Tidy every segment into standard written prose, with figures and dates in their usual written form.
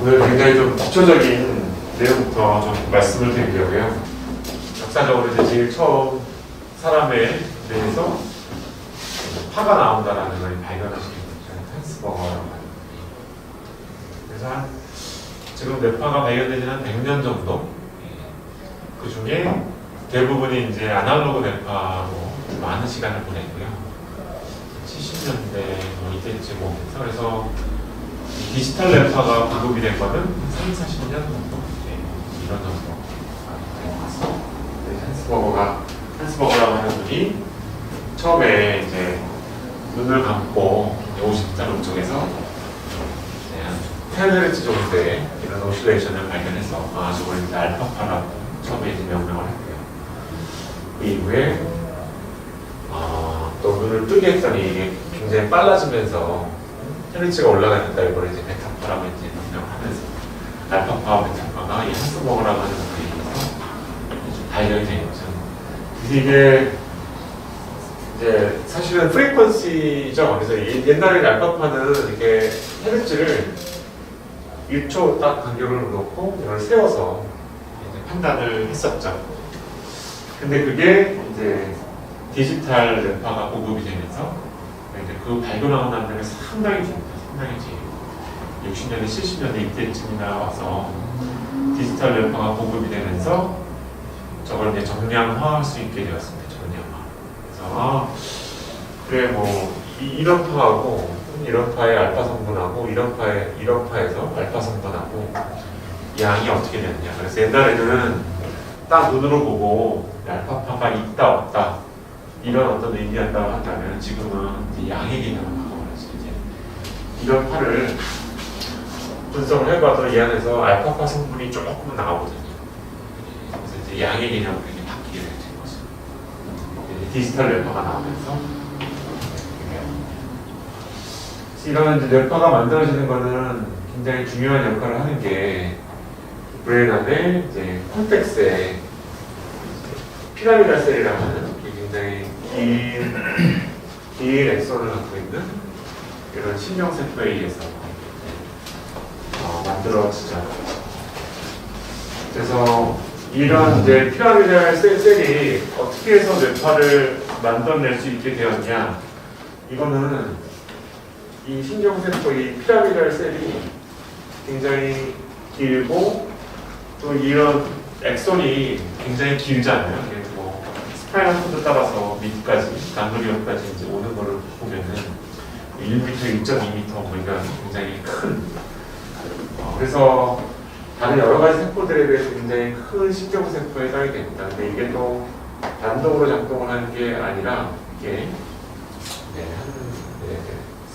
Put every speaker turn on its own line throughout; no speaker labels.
오늘 굉장히 좀 기초적인 내용부터 좀 말씀을 드리려고요. 역사적으로 이제 제일 처음 사람에 대해서 파가 나온다라는 걸 발견하신 분이 한스버거라고 합니다. 그래서 지금 뇌파가 발견되지 한 100년 정도, 그 중에 대부분이 이제 아날로그 뇌파로 많은 시간을 보냈고요. 70년대 이때쯤 오면서, 그래서 디지털 뇌파가 보급이 된 거는 30, 40년 정도, 이런 정도 된 것 같습니다. 한스버거라고 하는 분이 처음에 이제 눈을 감고 50장 쪽에서 테레츠 정도의 이런 오실레이션을 발견해서 저걸 이제 알파파라고 처음에 이제 명명을 했고요. 그 이후에 또 눈을 뜨게 했더니 이게 굉장히 빨라지면서 테레츠가 올라가니까 이걸 이제 베타파라고 이제 명명하면서 알파파와 베타파가 이 한스버거라고 하는 부분에서 발견이 된 거죠. 이게 이제 사실은 프리퀀시죠. 그래서 옛날에 알파파는 이렇게 헤르츠를 1초 딱 간격을 놓고 이걸 세워서 이제 판단을 했었죠. 근데 그게 이제 디지털 뇌파가 보급이 되면서 이제 그 발견하고 난 다음에 상당히 깁니다. 상당히 깁니다. 60년대, 70년대 이때쯤이나 와서 디지털 뇌파가 보급이 되면서 저걸 이제 정량화할 수 있게 되었습니다. 정량화. 그래서 그래 뭐 이런 파하고 이런 파의 알파 성분하고 이런 파에서 알파 성분하고 양이 어떻게 되느냐. 그래서 옛날에는 딱 눈으로 보고 알파파가 있다 없다 이런 어떤 의미한다고 한다면 지금은 이제 양의 개념을 바꿔버렸어요. 이제 이런 파를 분석을 해봐도 이 안에서 알파파 성분이 조금 나오거든요. 그래서 이제 양의 개념으로 이렇게 바뀌게 된 거죠. 디지털 뇌파가 나오면서 이런 이제 뇌파가 만들어지는 거는 굉장히 중요한 역할을 하는 게 브레인 안에 이제 콘텍스에 피라미달 셀이라고 하는 굉장히 긴 엑선을 갖고 있는 이런 신경세포에 의해서 만들어지죠. 그래서 이런 이제 피라미달 셀이 어떻게 해서 뇌파를 만들어낼 수 있게 되었냐, 이거는 이 신경세포 이 피라미달 셀이 굉장히 길고 또 이런 엑선이 굉장히 길잖아요. 뭐 스파이널 코드 따라서 밑까지 ganglion까지 이제 오는 거를 보면은 1m, 1.2m 뭐 이런 굉장히 큰 그래서 다른 여러 가지 세포들에 비해서 굉장히 큰 신경세포에 해당이 됩니다. 근데 이게 또 단독으로 작동을 하는 게 아니라 이게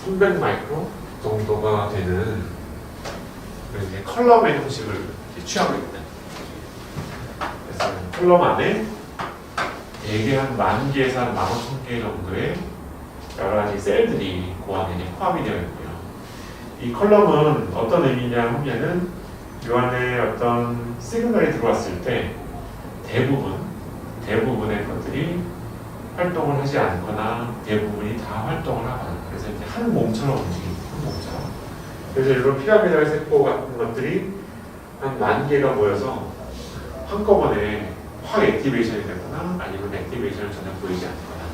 300 마이크로 정도가 되는 이제 컬럼의 형식을 취하고 있다. 그래서 컬럼 안에 대개 한 10,000개에서 한 15,000개 정도의 여러 가지 셀들이 그 안에 포함이 되어 있고요. 이 컬럼은 어떤 의미냐 하면은 이 안에 어떤 시그널이 들어왔을 때 대부분의 것들이 활동을 하지 않거나 대부분이 다 활동을 하거나, 그래서 이제 한 몸처럼 움직입니다. 한 몸처럼. 그래서 이런 피라미달 세포 같은 것들이 한 10,000개가 모여서 한꺼번에 확 액티베이션이 되거나 아니면 액티베이션을 전혀 보이지 않거나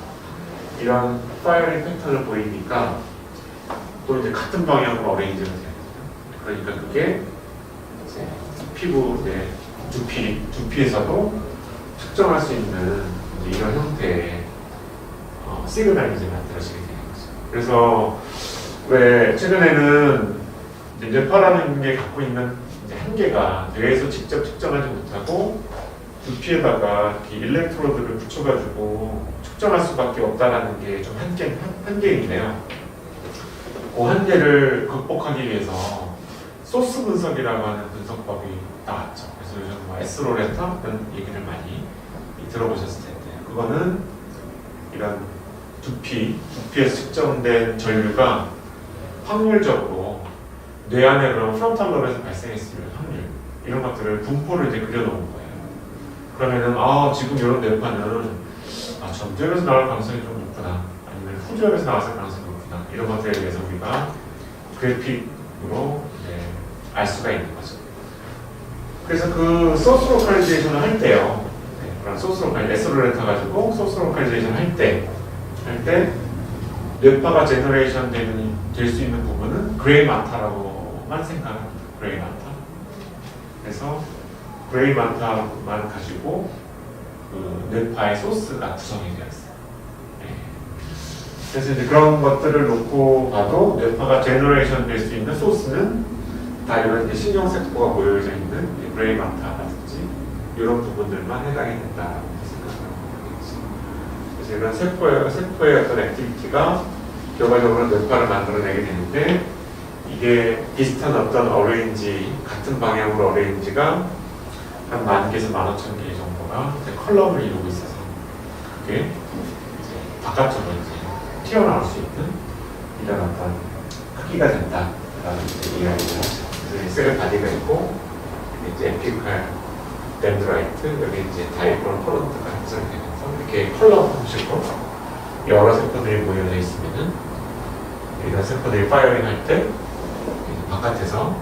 이런 파이어링 패턴을 보이니까 또 이제 같은 방향으로 어레인지가 돼요. 그러니까 그게 이제 피부 이제 두피에서도 측정할 수 있는 이런 형태의 시그널이 이제 만들어지게 되는 거죠. 그래서 왜 최근에는 이제 뇌파라는 게 갖고 있는 이제 한계가 뇌에서 직접 측정하지 못하고 두피에다가 이렇게 일렉트로드를 붙여가지고 측정할 수밖에 없다라는 게 좀 한계인데요. 그 한계를 극복하기 위해서 소스 분석이라고 하는 분석법이 나왔죠. 그래서 요즘 뭐 S로레타 이런 얘기를 많이 들어보셨을 텐데, 그거는 이런 두피에서 측정된 전류가 확률적으로 뇌 안에 그런 프론탈 롭에서 발생했을 확률, 이런 것들을 분포를 이제 그려놓은 거예요. 그러면은 지금 이런 뇌파는 전두엽에서 나올 가능성이 좀 높구나, 아니면 후두엽에서 나왔을 가능성이 높구나, 이런 것들에 대해서 우리가 그래픽으로 알 수가 있는 거죠. 그래서 그 소스 로컬리제이션을 할 때요. 그런 소스 로컬리제이션을 가지고 소스 로컬리제이션 할 때 뇌파가 제너레이션 될 수 있는 부분은 그레이 마타라고만 생각합니다. 그레이 마타. 그래서 그레이 마타만 가지고 그 뇌파의 소스가 구성이 되어 있어요. 그래서 이제 그런 것들을 놓고 봐도 뇌파가 제너레이션 될 수 있는 소스는 다 이런 이제 신경세포가 모여져 있는 그레이 마타라든지 이런 부분들만 해당이 된다고 생각하는 거겠지. 그래서 이런 세포의 어떤 액티비티가 결과적으로 뇌파를 만들어내게 되는데 이게 비슷한 어떤 어레인지, 같은 방향으로 어레인지가 한 10,000개에서 15,000개 정도가 이제 컬럼을 이루고 있어서 그게 이제 바깥쪽으로 이제 튀어나올 수 있는 이런 어떤 크기가 된다라는 이야기를 하죠. 그래서 셀 바디가 있고 이제 에피칼 덴드라이트 여기 이제 다이브론 커런트가 형성되면서 이렇게 컬럼 형식으로 여러 세포들이 모여져 있으면은 이런 세포들이 파이어링 할 때 바깥에서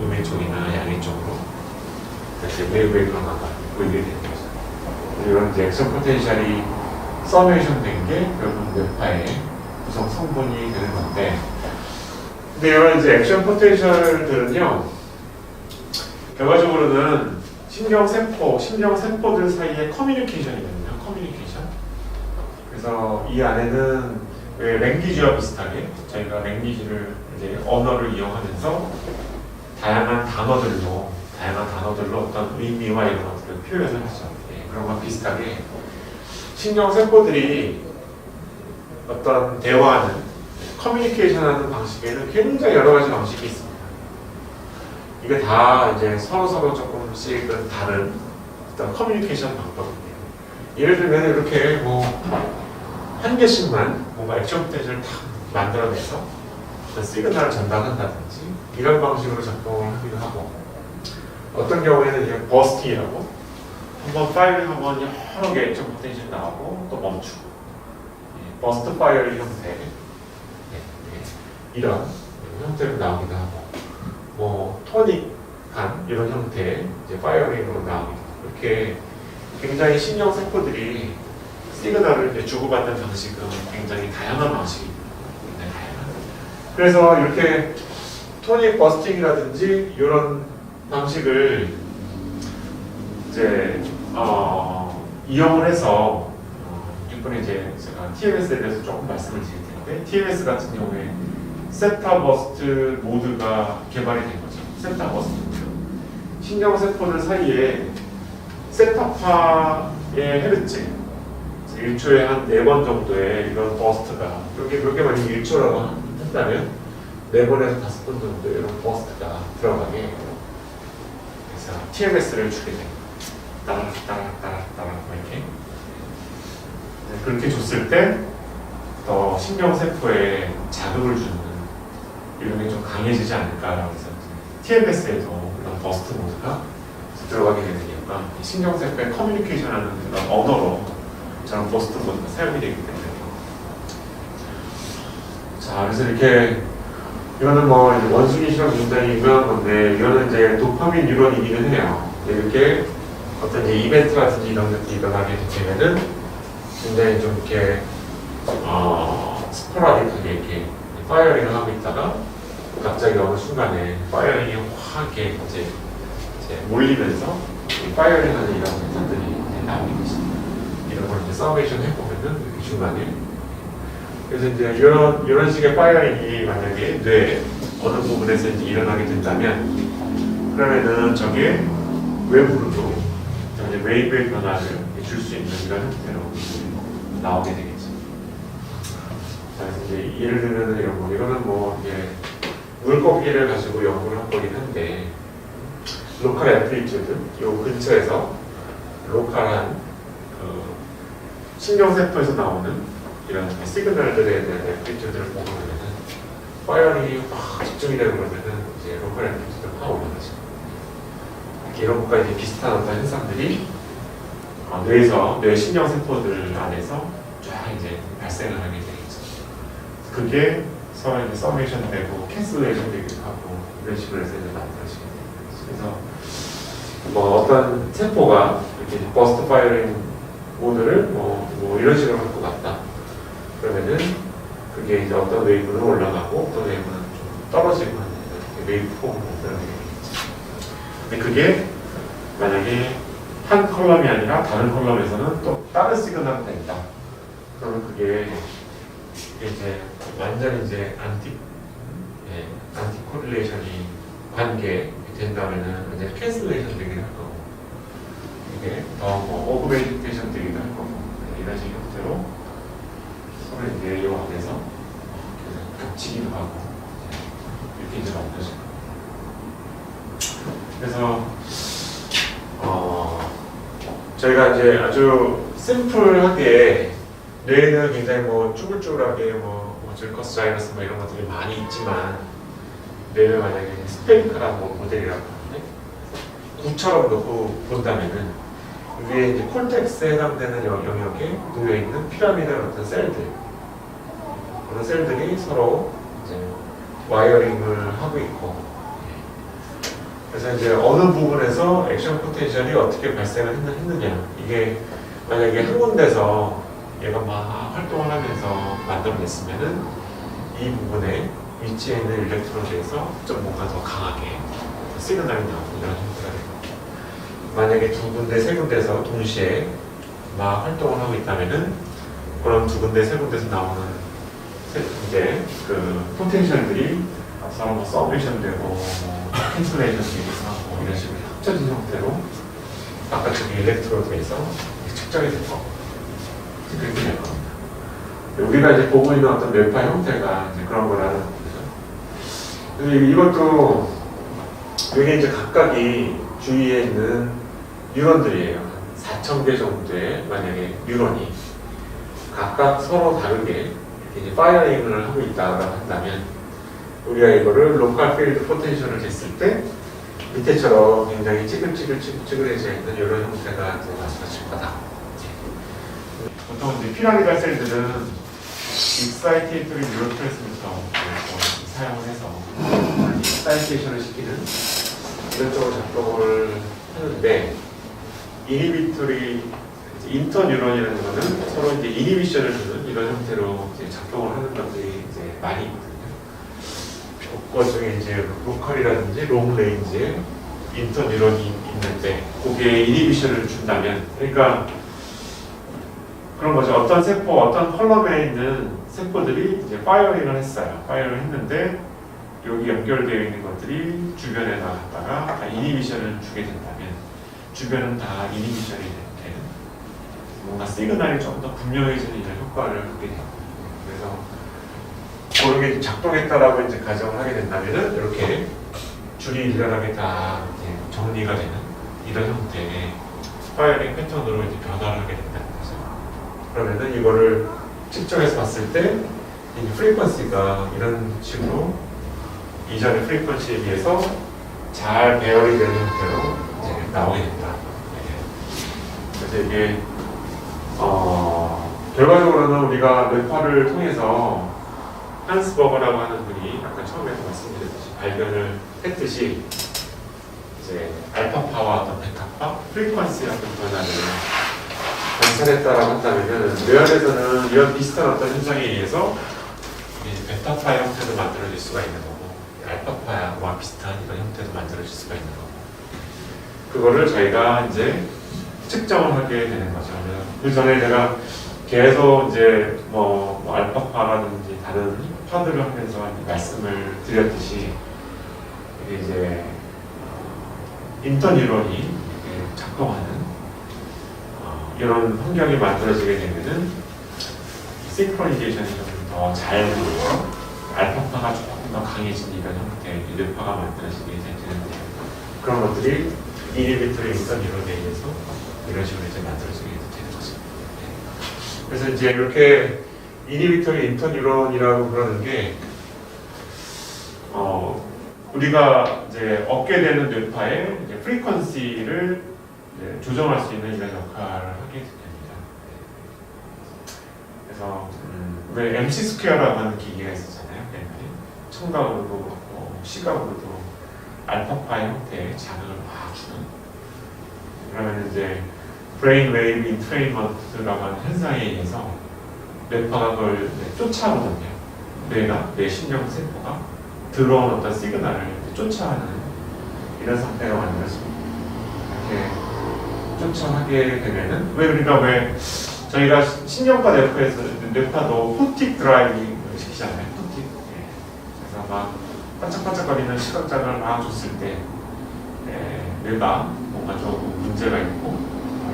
음의 쪽이나 양의 쪽으로 이렇게 웨이브의 변화가 보이게 되는 거죠. 이런 이제 액션 포텐셜이 서메이션 된 게 결국 뇌파의 구성 성분이 되는 건데, 근데 이런 이제 액션 포텐셜들은요, 결과적으로는 신경세포들 사이의 커뮤니케이션이거든요. 커뮤니케이션. 그래서 이 안에는 왜 랭귀지와 비슷하게 저희가 랭귀지를 이제 언어를 이용하면서 다양한 단어들로 어떤 의미와 이런 것들을 표현을 하죠. 그런 것 비슷하게 신경세포들이 어떤 대화하는 커뮤니케이션하는 방식에는 굉장히 여러 가지 방식이 있습니다. 이게 다 이제 서로 조금씩은 다른 어떤 커뮤니케이션 방법이에요. 예를 들면 이렇게 뭐 한 개씩만 뭔가 액션 포텐셜을 딱 만들어내서 시그널을 전달한다든지 이런 방식으로 작동을 하기도 하고, 어떤 경우에는 이제 버스팅이라고 한번 파이어링 하면 여러 개 액션 포텐셜이 나오고 또 멈추고, 버스트 파이어링 형태 이런 형태로 나오기도 하고, 뭐 토닉한 이런 형태의 이제 파이어링으로 나오기도 하고, 이렇게 굉장히 신경 세포들이 시그널을 이제 주고받는 방식은 굉장히 다양한 방식입니다. 굉장히 다양한. 그래서 이렇게 토닉 버스팅이라든지 이런 방식을 이제 이용을 해서 이번에 이제 제가 TMS에 대해서 조금 말씀을 드릴 텐데, TMS 같은 경우에 세타 버스트 모드가 개발이 된 거죠. 세타 버스트 모드. 신경세포들 사이에 세타파의 헤르츠 1초에 한 4번 정도의 이런 버스트가, 그렇게 만약 1초라고 한다면 4번에서 5번 정도의 이런 버스트가 들어가게 그래서 TMS를 주게 됩니다. 따라따라 이렇게 그렇게 줬을 때 더 신경세포에 자극을 주는 이런 게 좀 강해지지 않을까라고 해서 TMS에도 이런 버스트 모드가 들어가게 되는 이유가 신경세포의 커뮤니케이션하는 그런 언어로 저런 버스트 모드가 사용이 되기 때문에. 자, 그래서 이렇게 이거는 뭐 원숭이 실험 굉장히 유명한 건데, 이거는 이제 도파민 뉴런이기는 해요. 이렇게 어떤 이제 이벤트 같은 이런 것들이 일어나게 되면은 굉장히 좀 이렇게 스포라딕하게 이렇게 파이어링을 하고 있다가 갑자기 어느 순간에 파이어링이 확 이렇게 이제 몰리면서 파이어링하는 이런 패턴들이 나오게 되십니다. 이런 걸 이제 서메이션 해보면은 이렇게 중간에. 그래서 이제 이런 식의 파이어링이 만약에 뇌 어느 부분에서 이제 일어나게 된다면, 그러면은 저게 외부로도 이제 웨이브의 변화를 줄 수 있는 이런 형태로 나오게 되겠죠. 자, 그래서 이제 예를 들면은 이거는 뭐 이게 물고기를 가지고 연구를 한 거긴 한데, 로컬 앰플리튜드, 요 근처에서 로컬한 그 신경세포에서 나오는 이런 시그널들에 대한 앰플리튜드를 보고 그러면은 파이어링이 확 집중이 되고 그러면은 이제 로컬 앰플리튜드가 확 올라가죠. 이런 것과 이제 비슷한 어떤 현상들이 뇌 신경세포들 안에서 쫙 이제 발생을 하게 되겠죠. 그게 서로 이제 서메이션 되고 캔슬레이션 되기도 하고 이런 식으로 해서 이제 만들어지게 돼요. 그래서 뭐 어떤 세포가 이렇게 버스트 파이어링 모드를 뭐 이런 식으로 갖고 갔다. 그러면은 그게 이제 어떤 웨이브는 올라가고 어떤 웨이브는 좀 떨어지고 하는 웨이브 폼 그런 게 있죠. 근데 그게 만약에 한 컬럼이 아니라 다른 컬럼에서는 또 다른 시그널이 된다. 그러면 그게 이제 완전 이제 안티 코릴레이션이 관계 된다면은 이제 캔슬레이션 되기도 할 거고 이게 더뭐 오그멘테이션 되기도 할 거고 이런 식의 형태로 서로 이제 이 안에서 겹치기도 하고 이렇게 이제 만들어져요. 그래서 저희가 이제 아주 심플하게 뇌는 굉장히 뭐 쭈글쭈글하게 뭐 질커스 자이러스 뭐 이런 것들이 많이 있지만 뇌를 만약에 스페이크라는 모델이라고 하는데 구처럼 놓고 본다면은 위에 이제 콜텍스에 해당되는 영역에 놓여 있는 피라미드의 어떤 셀들 그런 셀들이 서로 이제 와이어링을 하고 있고 그래서 이제 어느 부분에서 액션 포텐셜이 어떻게 발생을 했느냐 이게 만약에 한 군데서 얘가 막 활동을 하면서 만들어냈으면은 이 부분에 위치해 있는 일렉트로드에서 좀 뭔가 더 강하게 시그널이 나오고 이런 형태가 되고 만약에 두 군데 세 군데서 동시에 막 활동을 하고 있다면은 그런 두 군데 세 군데서 나오는 이제 그 포텐셜들이 서로 뭐 서브레이션 되고 뭐 캔슬레이션 되기도 하고 이런 식으로 합쳐진 형태로 바깥쪽에 일렉트로드에서 측정이 될 거고 그렇게 될 겁니다. 우리가 이제 보고 있는 어떤 뇌파 형태가 이제 그런 거라는 거죠. 근데 이것도 여기 이제 각각이 주위에 있는 뉴런들이에요. 4,000개 정도의 만약에 뉴런이 각각 서로 다르게 이제 파이어링을 하고 있다고 한다면 우리가 이거를 로컬 필드 포텐셜을 쟀을 때 밑에처럼 굉장히 찌글찌글해져 있는 이런 형태가 나타나실 거다. 보통 이제 피라미달 셀들은 익사이테이터리 뉴로트랜스미터 사용을 해서 익사이테이션을 시키는 이런 쪽으로 작동을 하는데 이니비토리 인터뉴런이라는 거는 서로 이제 이니비션을 주는 이런 형태로 이제 작동을 하는 것들이 이제 많이 있거든요. 그 중에 이제 로컬이라든지 롱 레인지에 인터뉴런이 있는데 거기에 이니비션을 준다면 그러니까 그런 거죠. 어떤 세포, 어떤 컬럼에 있는 세포들이 이제 파이어링을 했어요. 파이어링을 했는데 여기 연결되어 있는 것들이 주변에 나갔다가 다 이니비션을 주게 된다면 주변은 다 이니비션이 되는 뭔가 시그널이 좀 더 분명해지는 이런 효과를 하게 돼요. 그래서 그런 게 작동했다라고 이제 가정을 하게 된다면은 이렇게 줄이 일렬하게 다 이제 정리가 되는 이런 형태의 파이어링 패턴으로 이제 변화를 하게 된다는 거죠. 그러면은 이거를 측정해서 봤을 때 이 프리퀀시가 이런 식으로 이전의 프리퀀시에 비해서 잘 배열이 되는 형태로 이제 나오게 된다. 그래서 이게 결과적으로는 우리가 뇌파를 통해서 한스 버거라고 하는 분이 아까 처음에도 말씀드렸듯이 발견을 했듯이 이제 알파파와 어떤 베타파, 프리퀀시 같은 변화를 관찰했다라고 한다면은 뇌안에서는 이런 비슷한 어떤 현상에 의해서 베타파 형태도 만들어질 수가 있는 거고 알파파와 비슷한 이런 형태도 만들어질 수가 있는 거고 그거를 저희가 이제 측정을 하게 되는 거죠. 그 전에 제가 계속 이제 뭐 알파파라든지 다른 파들을 하면서 말씀을 드렸듯이 이게 이제 인터뉴런이 작동하는 이런 환경이 만들어지게 되면은 싱크로니제이션이 좀 더 잘 되고 알파파가 조금 더 강해진 이런 형태의 뇌파가 만들어지게 되는데 그런 것들이 이니비토리 인터뉴런에 의해서 이런 식으로 이제 만들어지게 되는 거죠. 그래서 이제 이렇게 이니비토리 인터뉴런이라고 그러는 게 우리가 이제 얻게 되는 뇌파의 이제 프리퀀시를 조정할 수 있는 이런 역할을 하게 됩니다. 그래서 왜 MC 스퀘어라고 하는 기기가 있었잖아요. 옛날에 청각으로도 그렇고 시각으로도 알파파의 형태의 자극을 막 주는. 그러면 이제 브레인 웨이브 인트레인먼트라고 하는 현상에 의해서 뇌파가 그걸 쫓아오거든요. 뇌 신경 세포가 들어온 어떤 시그널을 쫓아가는 이런 상태가 만들어집니다. 이렇게 쫓아가게 되면은 왜 저희가 신경과 뇌파도 푸틱 드라이빙을 시키잖아요. 푸틱. 그래서 막 반짝반짝거리는 시각장을 막 줬을 때 뇌가 뭔가 좀 문제가 있고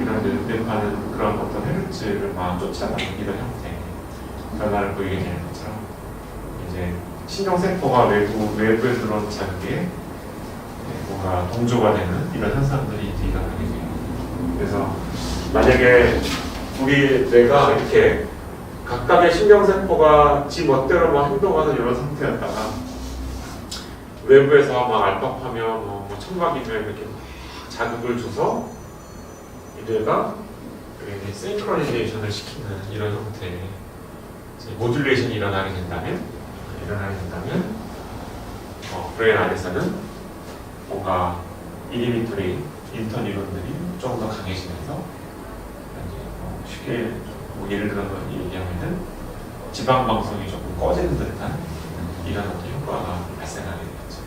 이런 뇌파는 그런 어떤 헤르츠를 막 쫓아가는 이런 형태의 변화를 보이게 되는 것처럼 이제 신경세포가 외부에 들어온 자극에 뭔가 동조가 되는 이런 현상들이 이제 일어나게 돼요. 그래서 만약에 우리 뇌가 이렇게 각각의 신경세포가 지 멋대로 막 행동하는 이런 상태였다가 외부에서 막 알파파며 뭐 청각이며 이렇게 자극을 줘서 이 뇌가 싱크로니제이션을 시키는 이런 형태의 모듈레이션이 일어나게 된다면 브레인 안에서는 뭔가 이니비토리 인터뉴런들이 좀 더 강해지면서 쉽게 예를 들어서 얘기하면은 지방 방송이 조금 꺼지는 듯한 이런 어떤 효과가 발생하게 되죠.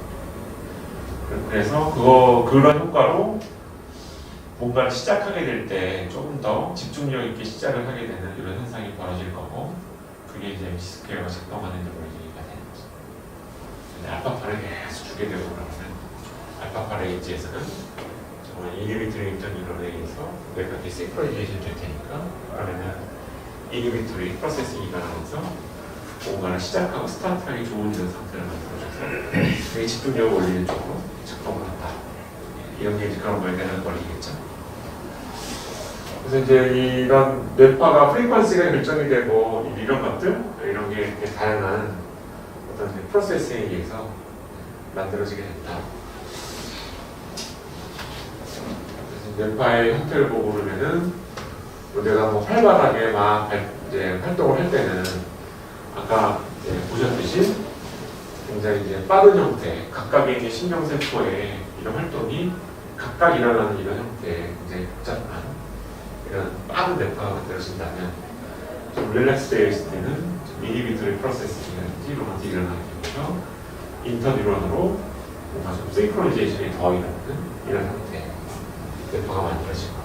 그래서 그런 효과로 뭔가를 시작하게 될 때 조금 더 집중력 있게 시작을 하게 되는 이런 현상이 벌어질 거고, 그게 이제 MC 스퀘어가 작동하는 데 보여지기가 되는 거죠. 근데 알파파를 계속 주게 되고 그러면 알파파 레인지에서는 정말 이니비토리 인터뉴런에 의해서 뇌가 싱크로니제이션 될 테니까, 그러면은 이니비토리 프로세싱이 일어나면서 뭔가를 시작하고 스타트하기 좋은 이런 상태를 만들어줘서 되게 집중력을 올리는 쪽으로 작동을 한다. 이런 게 이제 그런 거에 대한 거리겠죠. 그래서 이제 이런 뇌파가 프리퀀시가 결정이 되고 이런 것들, 이런 게 다양한 어떤 프로세싱에 의해서 만들어지게 된다. 그래서 뇌파의 형태를 보고 그러면은 내가 뭐 활발하게 막 이제 활동을 할 때는 아까 이제 보셨듯이 굉장히 이제 빠른 형태, 각각의 이제 신경세포의 이런 활동이 각각 일어나는 이런 형태의 굉장히 복잡한 이런 빠른 뇌파가 만들어진다면, 좀 릴렉스 되어 있을 때는 좀 이니비토리 프로세싱이라든지 이런 것들이 일어나게 되면서 인터뉴런으로 뭔가 좀 싱크로니제이션이 더 일어나는 이런 형태의 뇌파가 만들어지고,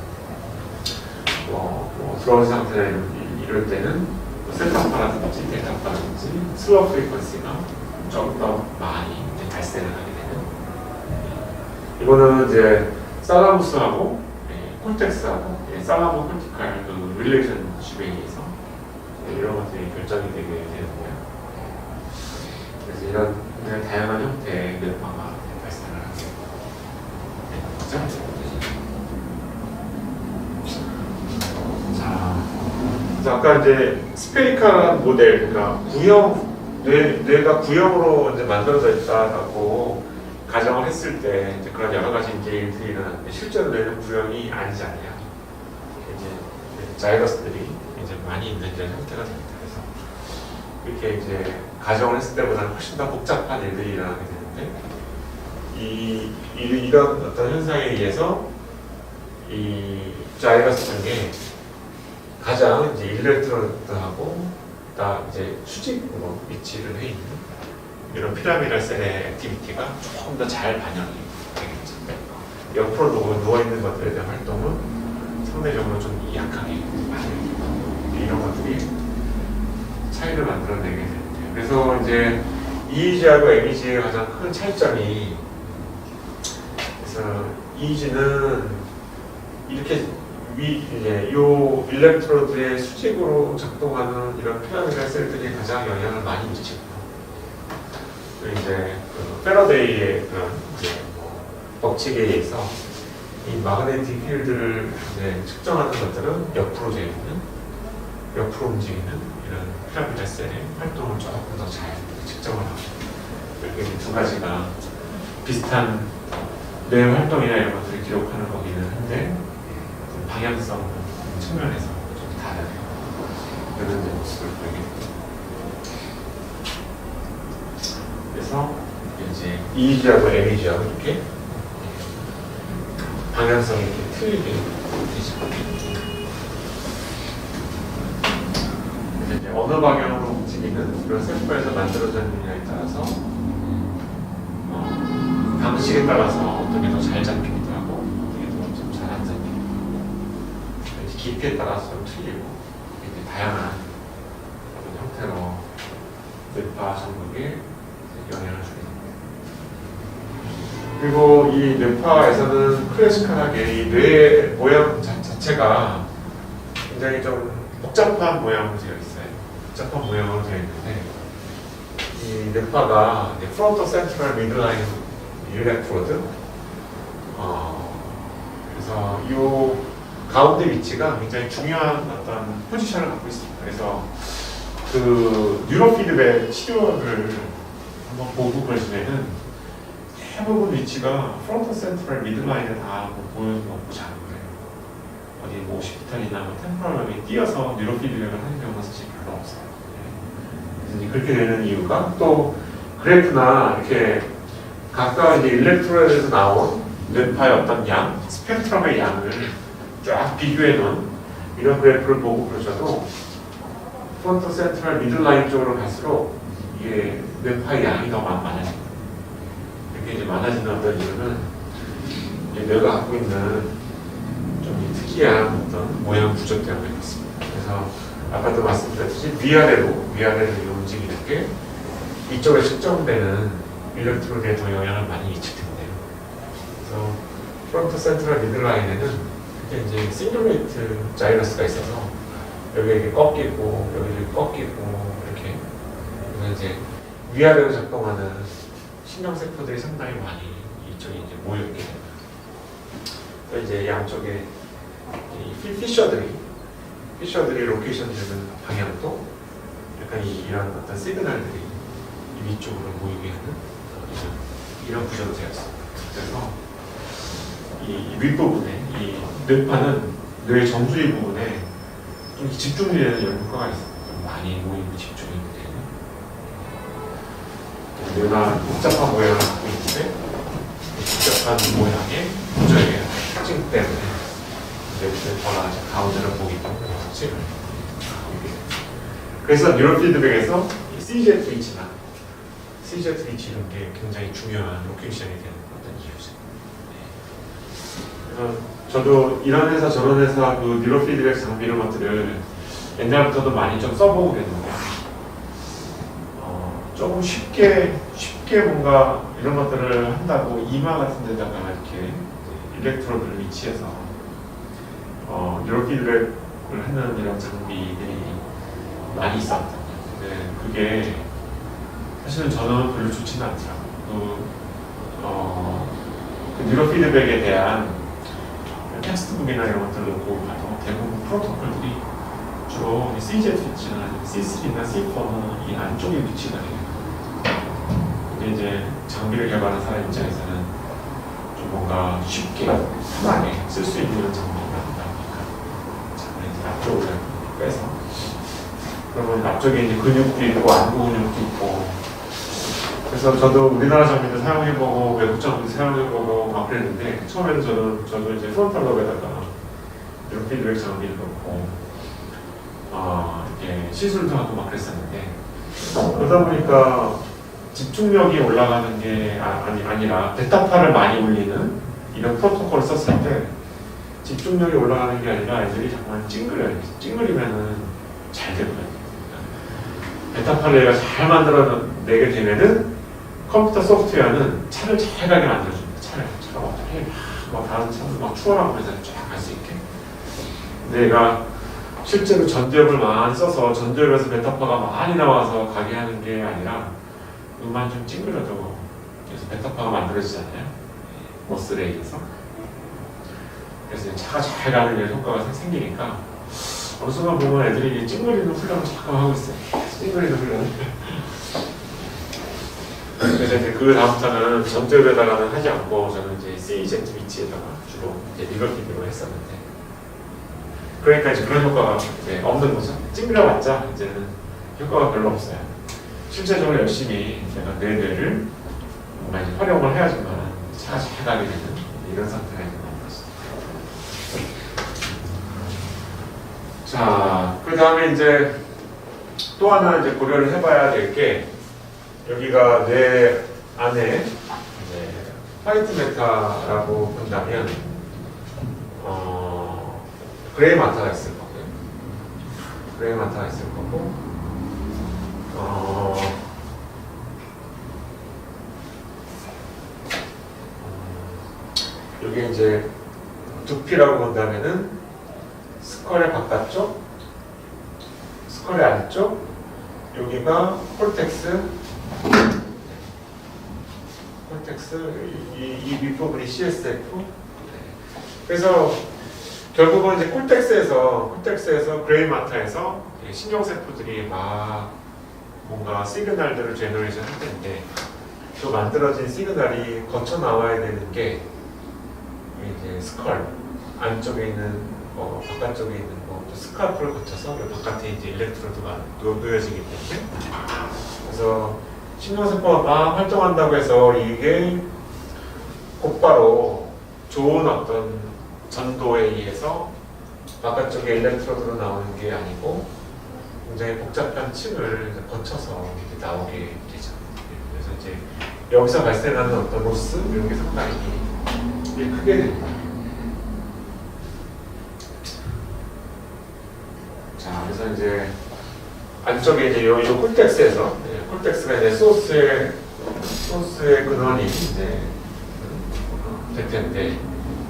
들어온 상태나 이럴 때는 셀타파라든지 데타파라든지 슬로우 프리퀀시가 좀 더 많이 발생을 하게 되는, 이거는 이제 살라무스하고 콜텍스하고 살라모 콜티칼 그 릴레이션십에 의해서 이런 것들이 결정이 되게 되는데요. 그래서 이런 굉장히 다양한 형태의 뇌파가 발생을 하게 되는 거죠. 자, 아까 이제 스페리칼한 모델, 그러니까 뇌가 구형으로 이제 만들어져 있다고 가정을 했을 때 이제 그런 여러 가지 이제 일들이 일어나는데, 실제로 뇌는 구형이 아니잖아요. 이제 자이러스들이 이제 많이 있는 이런 형태가 됩니다. 그래서 이렇게 이제 가정을 했을 때보다는 훨씬 더 복잡한 일들이 일어나게 되는데, 이런 어떤 현상에 의해서 이 자이러스 중에 가장 이제 일렉트로드하고 다 이제 수직으로 위치를 해 있는 이런 피라미달 셀의 액티비티가 조금 더 잘 반영이 되겠죠. 옆으로 누워 있는 것들에 대한 활동은 상대적으로 좀 약하게 반영이, 이런 것들이 차이를 만들어내게 되는데요. 그래서 이제 EEG하고 MEG의 가장 큰 차이점이, 그래서 EEG는 이렇게 이제 요 일렉트로드의 수직으로 작동하는 이런 피라미달 셀들이 가장 영향을 많이 미치고, 이제 그 패러데이의 그런 이제 법칙에 의해서 이 마그네틱 필드를 이제 측정하는 것들은 옆으로 재있는, 옆으로 움직이는 이런 피라미달 셀의 활동을 조금 더 잘 측정을 하고, 이렇게 두 가지가 비슷한 뇌 활동이나 이런 것들을 기록하는 거기는 한데, 방향성 측면에서 좀 다른 모습을 보이게 됩니다. 그래서 이제 EEG하고 MEG하고 이렇게 방향성이 이렇게 틀리게 되죠. 그래서 이제 어느 방향으로 움직이는 그런 세포에서 만들어져 있느냐에 따라서 방식에 따라서 어떤 게 더 잘 잡히기도 하고 어떤 게 더 좀 잘 안 잡히기도 하고 깊이에 따라서 좀 틀리고 이렇게 다양한 어떤 형태로 뇌파 전극에 영향을 주게 됩니다. 그리고 이 뇌파에서는 클래시컬하게 이 뇌 모양 자체가 굉장히 좀 복잡한 모양으로 되어 있어요. 복잡한 모양으로 되어 있는데 이 뇌파가 프론토 센트럴 미들라인 일렉트로드 그래서 이 가운데 위치가 굉장히 중요한 어떤 포지션을 갖고 있습니다. 그래서 그 뉴로 피드백 치료를 한번 보고 그러시면은 대부분 위치가 프론토 센트럴 미들라인에 다 보여주고 자는 거예요. 어디 뭐 오시피탈이나 뭐 템포럴에 띄어서 뉴로 피드백을 하는 경우가 사실 별로 없어요. 그래서 그렇게 되는 이유가 또 그래프나 이렇게 각각 이제 일렉트로드에서 나온 뇌파의 어떤 양, 스펙트럼의 양을 쫙 비교해 놓은 이런 그래프를 보고 그러셔도 프론토 센트럴 미들라인 쪽으로 갈수록 이게 뇌파의 양이 더 많아집니다. 이렇게 이제 많아지는 어떤 이유는 뇌가 갖고 있는 좀 특이한 어떤 모양 구조 때문에 그렇습니다. 그래서 아까도 말씀드렸듯이 위아래로 움직이는 게 이쪽에 측정되는 일렉트로드에 더 영향을 많이 미칠 텐데요. 그래서 프론토 센트럴 미들라인에는 이게 이제 싱글레이트 자이러스가 있어서 여기 이렇게 꺾이고 여기 꺾이고 이렇게 그래서 이제 위아래로 작동하는 신경세포들이 상당히 많이 이쪽에 이제 모여있게 됩니다. 그래서 이제 양쪽에 이 피셔들이 로케이션 되는 방향도 약간 이런 어떤 시그널들이 위쪽으로 모이게 하는 이런 구조로 되어 있습니다. 그래서 이 윗부분에 이 뇌파는 뇌 정수리 부분에 좀 집중되는 이런 효과가 있습니다. 좀 많이 모이고 집중이 되는 뇌가 복잡한 모양을 갖고 있는데 복잡한 모양의 구조의 특징 때문에 뇌파가 가운데를 보기 때문에 그래서 뉴럴 피드백에서 CZH나 CZH 이런 게 굉장히 중요한 로케이션이 되는 어떤 이유죠. 그래서 저도 이런 회사 저런 회사 그 뉴럴 피드백 장비 이런 것들을 옛날부터도 많이 좀 써보고 그랬는데 조금 쉽게 뭔가 이런 것들을 한다고 이마 같은 데다가 이렇게 일렉트로드를 위치해서 뉴럴 피드백을 하는 이런 장비들이 많이 있었거든요. 근데 그게 사실은 저는 별로 좋지는 않더라고요. 그 뉴로 피드백에 대한 텍스트북이나 이런 것들을 놓고 봐도 대부분 프로토콜들이 주로 CZH나 C3나 C4는 이 안쪽에 위치가 해요. 근데 이제 장비를 개발한 사람 입장에서는 좀 뭔가 쉽게 편하게 쓸 수 있는 장비가 아니다 보니까 장비를 앞쪽으로 빼서 그러면 앞쪽에 이제 근육도 있고 안구 근육도 있고 그래서 저도 우리나라 장비도 사용해보고 외국 장비도 사용해보고 막 그랬는데 처음에는 저도 이제 프론탈 럽에다가 이런 피드백 장비를 넣고 이렇게 시술도 하고 막 그랬었는데 그러다 보니까 집중력이 올라가는 게 아니라 베타파를 많이 올리는 이런 프로토콜을 썼을 때 집중력이 올라가는 게 아니라 애들이 정말 찡그려요. 찡그리면은 잘 되거든요. 베타파를 내가 잘 만들어내게 되면은 컴퓨터 소프트웨어는 차를 잘 가게 만들어줍니다. 차가 막 다른 차도 막 추월하고 해서 쫙 갈 수 있게. 내가 실제로 전지엽을 많이 써서 전지엽에서 베타파가 많이 나와서 가게 하는 게 아니라 음만 좀 찡그려도 그래서 베타파가 만들어지잖아요. 머슬에 의해서. 그래서 차가 잘 가는 이런 효과가 생기니까 어느 순간 보면 애들이 찡그리는 훈련을 자꾸 하고 있어요. 찡그리는 훈련을. 그래서 이제 그 다음부터는 전지엽에다가는 하지 않고 저는 이제 CZ 위치에다가 주로 이제 리버티브로 했었는데 그러니까 이제 그런 효과가 이제 없는 거죠. 찡그려봤자 이제는 효과가 별로 없어요. 실제적으로 열심히 제가 내 뇌를 뭔가 이제 활용을 해야지만 차가 잘 가게 되는 이런 상태가 이제 나온 것입니다. 자, 그 다음에 이제 또 하나 이제 고려를 해봐야 될 게 여기가 뇌 안에 이제 화이트 매터라고 본다면 그레이 마터가 있을 거고요. 그레이 마터가 있을 거고 여기 이제 두피라고 본다면은 스컬의 바깥쪽, 스컬의 안쪽, 여기가 콜텍스, 이 밑부분이 CSF. 그래서 결국은 이제 콜텍스에서 그레이 마터에서 신경세포들이 막 뭔가 시그널들을 제너레이션 할 텐데 또 만들어진 시그널이 거쳐 나와야 되는 게 이제 스컬 안쪽에 있는 바깥쪽에 있는 또 스카프를 거쳐서 바깥에 이제 일렉트로드가 놓여지기 때문에 그래서 신경세포가 막 활동한다고 해서 이게 곧바로 좋은 어떤 전도에 의해서 바깥쪽에 일렉트로드로 나오는 게 아니고 굉장히 복잡한 층을 거쳐서 이렇게 나오게 되죠. 그래서 이제 여기서 발생하는 어떤 로스 이런 게 상당히 크게 됩니다. 자, 그래서 이제 안쪽에 이제 요 콜텍스에서 콜텍스가 이제 소스의 근원이 이제 될 텐데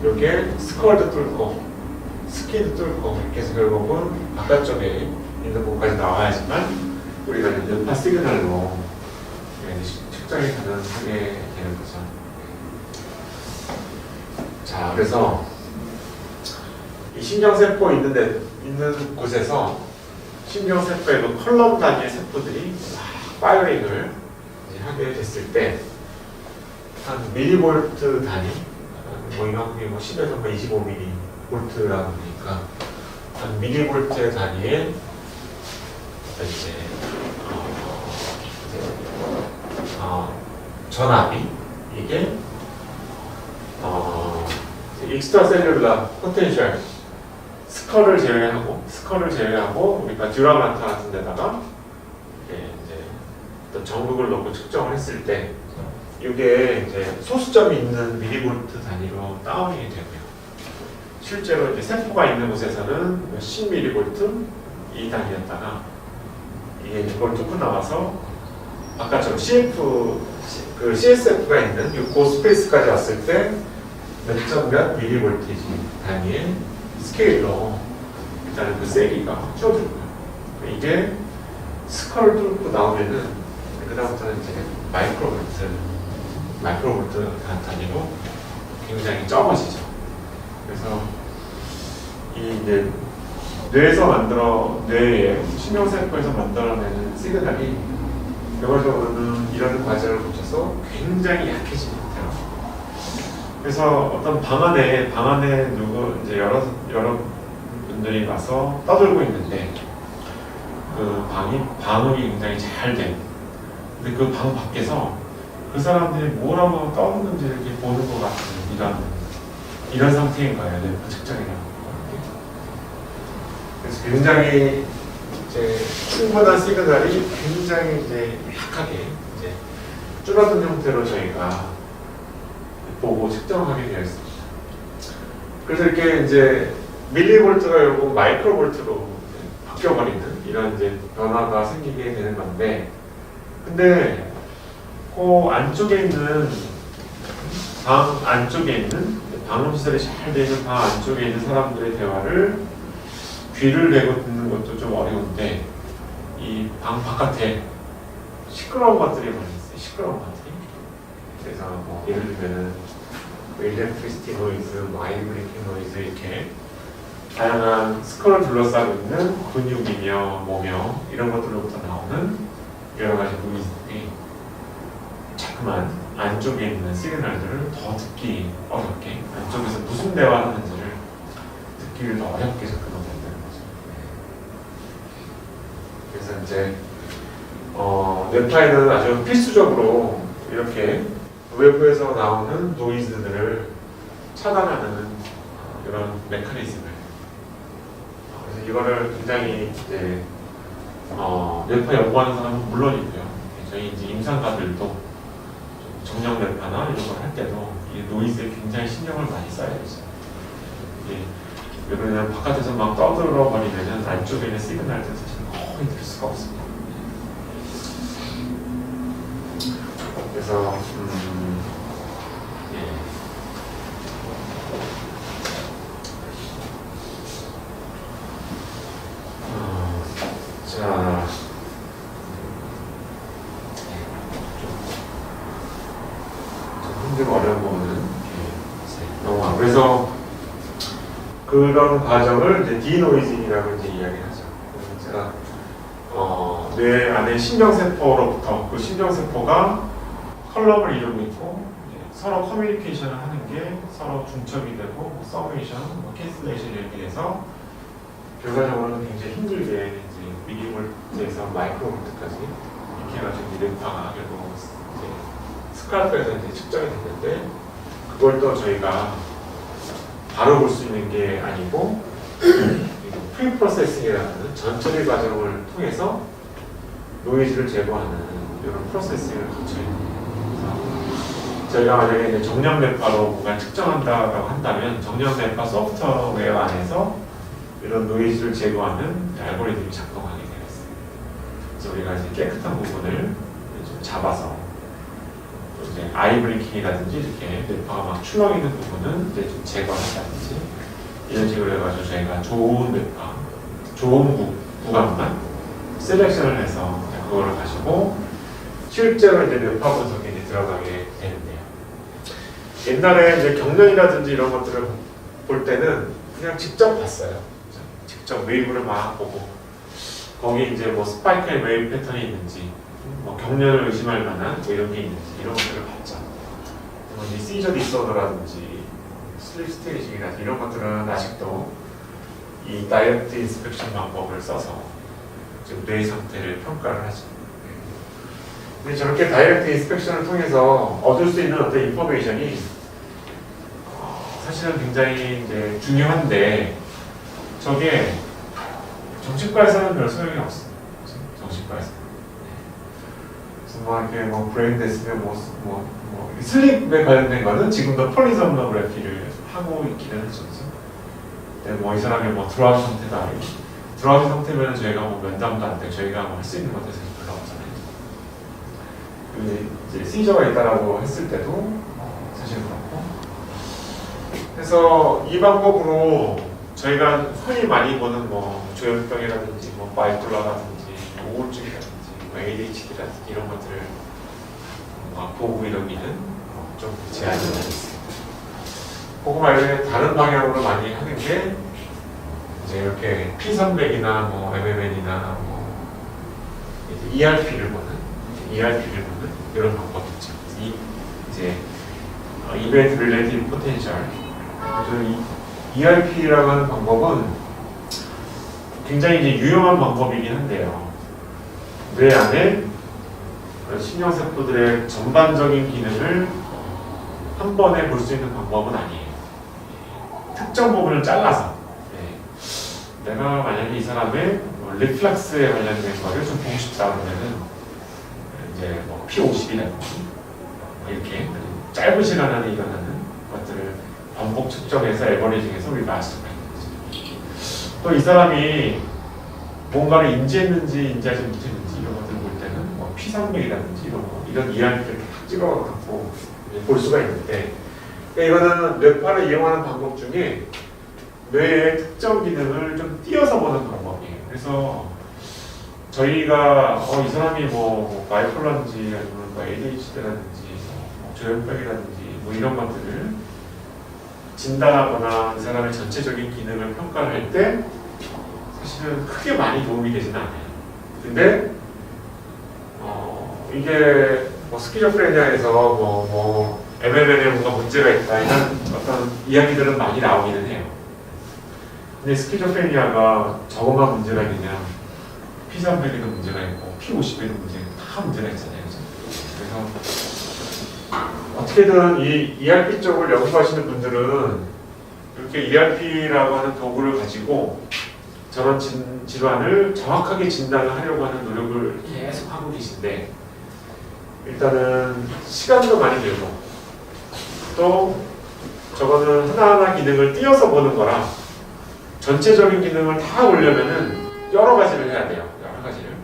요게 스컬도 뚫고 스킨도 뚫고 이렇게 해서 결국은 바깥쪽에 있는 곳까지 나와야지만 우리가 연파 시그널로 측정이 가능하게 되는 거죠. 자, 그래서 이 신경세포 있는 곳에서 신경세포의 컬럼 단위의 세포들이 파이어링을 하게 됐을 때 한 밀리볼트 단위, 이만큼이 10에서 25mV라고 하니까 한 밀리볼트 단위의 이제 전압이 이게 익스트라셀룰라 포텐셜 스컬을 제외하고 우리가 듀라마타 같은 데다가 이제 어떤 전극을 넣고 측정을 했을 때 이게 이제 소수점이 있는 밀리볼트 단위로 다운이 되고요. 실제로 이제 세포가 있는 곳에서는 몇십 밀리볼트 이 단위였다가 이게 이걸 뚫고 나와서 아까처럼 CSF가 있는 이 고스페이스까지 왔을 때 몇 밀리볼트지 단위의 스케일로 일단은 그 세기가 줄어들고요. 이게 스컬을 뚫고 나오면은 그다음부터는 이제 마이크로볼트 단위로 굉장히 적어지죠. 그래서 이 이제 뇌에 신경세포에서 만들어내는 시그널이 결과적으로는 이런 과정을 거쳐서 굉장히 약해집니다. 그래서 어떤 방 안에 이제 여러 분들이 와서 떠들고 있는데 그 방음이 굉장히 잘 된. 근데 그 방 밖에서 그 사람들이 뭐라고 떠드는지 이렇게 보는 것 같은 이런 상태인 거예요. 뇌파 측정이라는 거. 그래서 굉장히 이제 충분한 시그널이 굉장히 이제 약하게 이제 줄어든 형태로 저희가 보고 측정하게 되어 있습니다. 그래서 이렇게 이제 밀리볼트가 결국 마이크로볼트로 바뀌어버리는 이런 이제 변화가 생기게 되는 건데, 근데 그 안쪽에 있는 방 안쪽에 있는 방음 시설이 잘 되어 있는 방 안쪽에 있는 사람들의 대화를 귀를 대고 듣는 것도 좀 어려운데 이 방 바깥에 시끄러운 것들이 많이 있어요. 시끄러운 것들이. 그래서 뭐 예를 들면은 일렉트리시티 노이즈, 바이브레이킹 노이즈 이렇게 다양한 스컬을 둘러싸고 있는 근육이며 뭐며 이런 것들로부터 나오는 여러 가지 노이즈들이 자꾸만 안쪽에 있는 시그널들을 더 듣기 어렵게, 안쪽에서 무슨 대화하는지를 듣기를 더 어렵게 접근하게 된다는 거죠. 그래서 이제 뇌파에는 아주 필수적으로 이렇게 외부에서 나오는 노이즈들을 차단하는 이런 메커니즘을. 그래서 이거를 굉장히 이제 뇌파 연구하는 사람은 물론이고요. 저희 이제 임상가들도 정령 뇌파나 이런 걸 할 때도 이 노이즈에 굉장히 신경을 많이 써야 되죠. 왜 그러냐면 바깥에서 막 떠들어 버리면 안쪽에 있는 시그널들 사실 거의 들을 수가 없습니다. 그래서 자, 좀 힘들고 어려운 부분은 넘어가. 그래서 그런 과정을 이제 디노이징이라고 이제 이야기하죠. 그래서 제가 뇌 안에 신경세포로부터 그 신경세포가 컬럼을 이루고 있고 서로 커뮤니케이션을 하는 게 서로 중첩이 되고 서메이션, 캔슬레이션 이렇게 해서 결과적으로는 굉장히 힘들게 이제 미리볼트에서 마이크로볼트까지 이렇게 해가지고 뇌파가 결국 이제 스칼프에서 이제 측정이 됐는데 그걸 또 저희가 바로 볼 수 있는 게 아니고 프리 프로세싱이라는 전처리 과정을 통해서 노이즈를 제거하는 이런 프로세싱을 거쳐야 됩니다. 그래서 저희가 만약에 이제 정령 뇌파로 뭔가 측정한다고 한다면 정령 뇌파 소프트웨어 안에서 이런 노이즈를 제거하는 알고리즘이 작동하게 되었습니다. 그래서 우리가 이제 깨끗한 부분을 좀 잡아서 이제 아이 블링킹이라든지 이렇게 뇌파가 막 출렁이는 부분은 이제 좀 제거한다든지 이런 식으로 해가지고 저희가 좋은 뇌파, 좋은 구간만 셀렉션을 해서 그거를 가지고 실제로 이제 뇌파 분석에 이제 들어가게 되는데요. 옛날에 이제 경련이라든지 이런 것들을 볼 때는 그냥 직접 봤어요. 직접 웨이브를 막 보고 거기 이제 뭐 스파이크의 웨이브 패턴이 있는지 뭐 경련을 의심할 만한 뭐 이런 게 있는지 이런 것들을 봤죠. 이 시저 디소더라든지 슬립 스테이징이라든지 이런 것들은 아직도 이 다이렉트 인스펙션 방법을 써서 지금 뇌 상태를 평가를 하죠. 근데 저렇게 다이렉트 인스펙션을 통해서 얻을 수 있는 어떤 인포메이션이 사실은 굉장히 이제 중요한데 저게 정신과에서는 별 소용이 없습니다. 정신과에서. 그래서 뭐 이렇게 뭐 브레인 데스면 슬립에 관련된 거는 지금도 폴리섬노그래피를 하고 있기는 하죠. 근데 뭐 이 사람이 뭐 드라우지 상태도 아니고 드라우지 상태면 저희가 뭐 면담도 안 돼. 저희가 뭐 할 수 있는 것들이 별로 없잖아요. 근데 이제 시저가 있다라고 했을 때도 사실 그렇고. 그래서 이 방법으로 저희가 흔히 많이 보는 뭐 조현병이라든지 뭐 바이폴러라든지 뭐 우울증이라든지 뭐 ADHD라든지 이런 것들을 보고 이러기는 좀 제한이 많이 있습니다. 보고 말고 다른 방향으로 많이 하는 게 이제 이렇게 P300이나 뭐 MMN이나 뭐 ERP를 보는 이런 방법이 있죠. 이제 이벤트 릴레이티브 포텐셜. 그래서 이 ERP라고 하는 방법은 굉장히 이제 유용한 방법이긴 한데요. 뇌 안에 신경세포들의 전반적인 기능을 한 번에 볼 수 있는 방법은 아니에요. 특정 부분을 잘라서 내가 만약에 이 사람의 리플렉스에 관련된 거를 좀 보고 싶다 그러면은 이제 뭐 P50이라든지 이렇게 짧은 시간 안에 일어나는 것들을 반복 측정해서 에버리징해서 우리 마스터가 있는 거죠. 또 이 사람이 뭔가를 인지했는지 인지하지 못했는지 이런 것들을 볼 때는 뭐 P300이라든지 이런 ERP를 탁 찍어갖고 볼 수가 있는데 이거는 뇌파를 이용하는 방법 중에 뇌의 특정 기능을 좀 띄어서 보는 방법이에요. 그래서 저희가 이 사람이 뭐 바이폴러인지 아니면 뭐 ADHD라든지 뭐 조현병이라든지 뭐 이런 것들을 진단하거나 이 사람의 전체적인 기능을 평가를 할 때 사실은 크게 많이 도움이 되지는 않아요. 근데 이게 뭐 스키조프레니아에서 뭐 MMN에 뭔가 문제가 있다 이런 어떤 이야기들은 많이 나오기는 해요. 근데 스키조프레니아가 저것만 문제가 있느냐? P300에도 문제가 있고 P50에도 문제가 있고 다 문제가 있잖아요. 그래서 어떻게든 이 ERP 쪽을 연구하시는 분들은 이렇게 ERP라고 하는 도구를 가지고 저런 질환을 정확하게 진단을 하려고 하는 노력을 계속 하고 계신데, 일단은 시간도 많이 들고 또 저거는 하나하나 기능을 띄어서 보는 거라 전체적인 기능을 다 보려면은 여러 가지를 해야 돼요. 여러 가지를.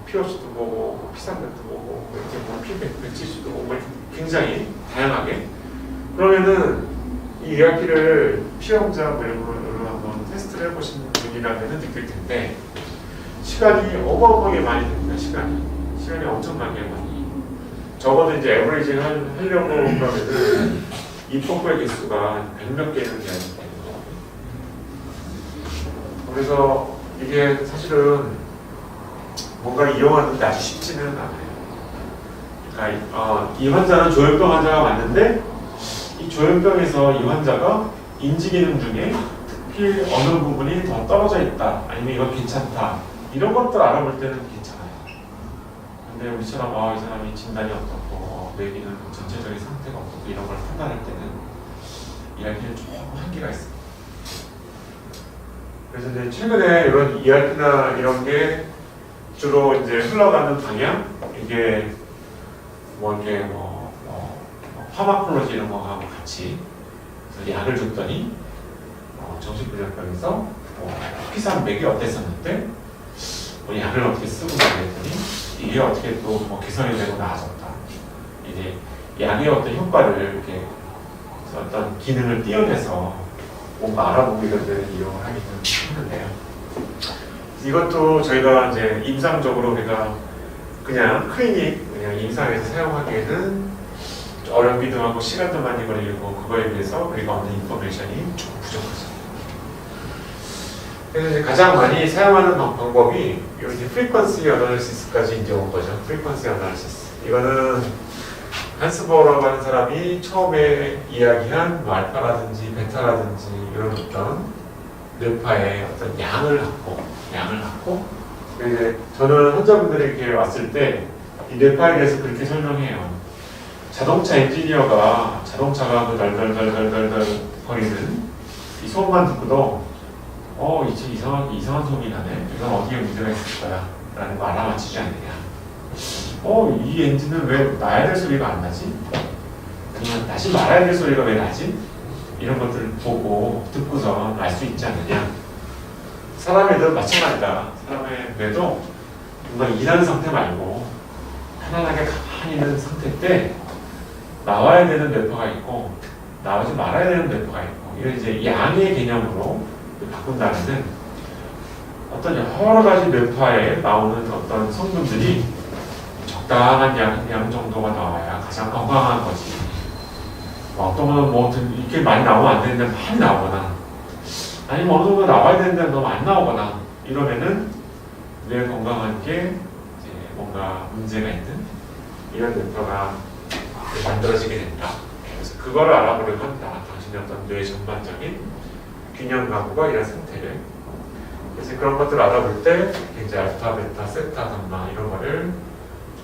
POC도 보고, P300도 보고, 이렇게 뭐 P170도 보고, 굉장히 다양하게. 그러면은 이 ERP를 피험자 뭐 이런 걸로 한번 테스트를 해보신 분이라면 느낄 텐데, 시간이 어마어마하게 많이 듭니다. 시간이 엄청나게 많이. 적어도 이제 에버리징 하려고 그러면은 이 포크의 개수가 100몇 개는 돼야 되는 거거든요. 그래서 이게 사실은 뭔가 이용하는데 아주 쉽지는 않아요. 그러니까 이 환자는 조현병 환자가 맞는데, 이 조현병에서 이 환자가 인지 기능 중에 특히 어느 부분이 더 떨어져 있다, 아니면 이건 괜찮다, 이런 것들 알아볼 때는 괜찮아요. 근데 우리처럼 이 사람이 진단이 어떻고 뇌기능 전체적인 상태가 어떻고 이런 걸 판단할 때는 ERP는 조금 한계가 있습니다. 그래서 이제 최근에 이런 ERP나 이런 게 주로 이제 흘러가는 방향, 이게 이렇게 파마콜로지 이런 거하고 같이 그래서 약을 줬더니 정신분열병에서 P300이 어땠었는데 약을 어떻게 쓰고 나랬더니 이게 어떻게 또 개선이 되고 나아졌다. 이제 약의 어떤 효과를 이렇게 어떤 기능을 띄어내서 뭔가 알아보기 이런 데는 이용을 하기는 하는데요. 이것도 저희가 이제 임상적으로 우리가 그냥 클리닉, 그냥 임상에서 사용하기에는 어렵기도 하고 시간도 많이 걸리고, 그거에 비해서 우리가 얻는 인포메이션이 조금 부족하죠. 그래서 이제 가장 많이 사용하는 방법이 이제 프리퀀시 어널리시스까지 이제 온 거죠. 프리퀀시 어널리시스. 이거는 한스버라고 하는 사람이 처음에 이야기한 알파라든지 베타라든지 이런 어떤 뇌파의 어떤 양을 갖고 이제 저는 환자분들이 이렇게 왔을 때 이 뇌파에 대해서 그렇게 설명해요. 자동차 엔지니어가 자동차가 그 덜덜덜덜덜 거리는 이 소음만 듣고도 이제 이상한 소음이 나네. 이건 어디에 문제가 있을 거야 라는 거 알아맞히지 않느냐. 이 엔진은 왜 나야 될 소리가 안 나지? 아니면 나지 말아야 될 소리가 왜 나지? 이런 것들을 보고 듣고서 알 수 있지 않느냐. 사람의 뇌도 마찬가지다. 사람의 뇌도 뭔가 일하는 상태 말고 편안하게 가만히 있는 상태 때 나와야 되는 뇌파가 있고 나오지 말아야 되는 뇌파가 있고, 이런 이제 양의 개념으로 바꾼다면은 어떤 여러 가지 뇌파에 나오는 어떤 성분들이 적당한 양 정도가 나와야 가장 건강한 거지. 어떤 거는 이렇게 많이 나오면 안 되는데 많이 나오거나, 아니면 어느 정도 나와야 되는데 너무 안 나오거나 이러면은 뇌 건강한 게 이제 뭔가 문제가 있는 이런 뇌파가 만들어지게 된다. 그래서 그거를 알아보려고 한다. 당신의 어떤 뇌 전반적인 균형 가구가 이런 상태를. 그래서 그런 것들을 알아볼 때 이제 알파, 베타, 세타, 감마 이런 거를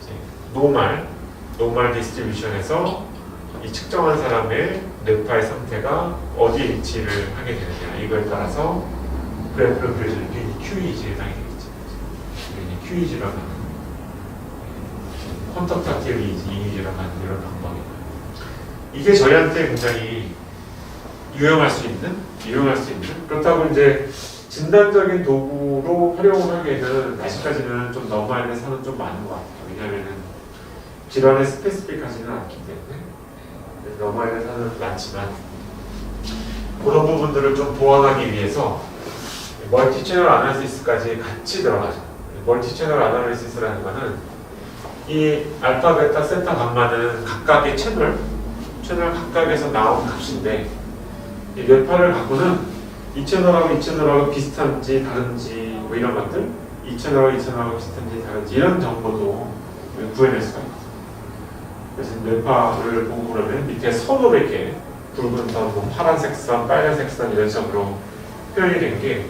이제 노멀 디스트리뷰션에서 이 측정한 사람의 뇌파의 상태가 어디에 위치를 하게 되느냐, 이거에 따라서 그래프를 그려줄 게 QEG에 해당이 되겠죠. QEG라고 하는 퀀터타티브 이미지라고 하는 이런 방법이고요. 이게 저희한테 굉장히 유용할 수 있는 그렇다고 이제 진단적인 도구로 활용을 하기에는 아직까지는 좀 넘어야 될 산은 좀 많은 것 같아요. 왜냐하면은 질환의 스페시픽하지는 않기 때문에 넘어야 될 산은 많지만, 그런 부분들을 좀 보완하기 위해서 멀티 채널 아나리시스까지 같이 들어가죠. 멀티 채널 아나리시스라는 거는 이 알파, 베타, 세타, 감마는 각각의 채널 각각에서 나온 값인데, 이 뇌파를 갖고는 이 채널하고 비슷한지 다른지 뭐 이런 것들, 이 채널하고 비슷한지 다른지 이런 정보도 구해낼 수가 있거든요. 그래서 뇌파를 보고 그러면 밑에 선으로 이렇게 붉은 선, 뭐 파란색 선, 빨간색 선 이런 식으로 표현이 된 게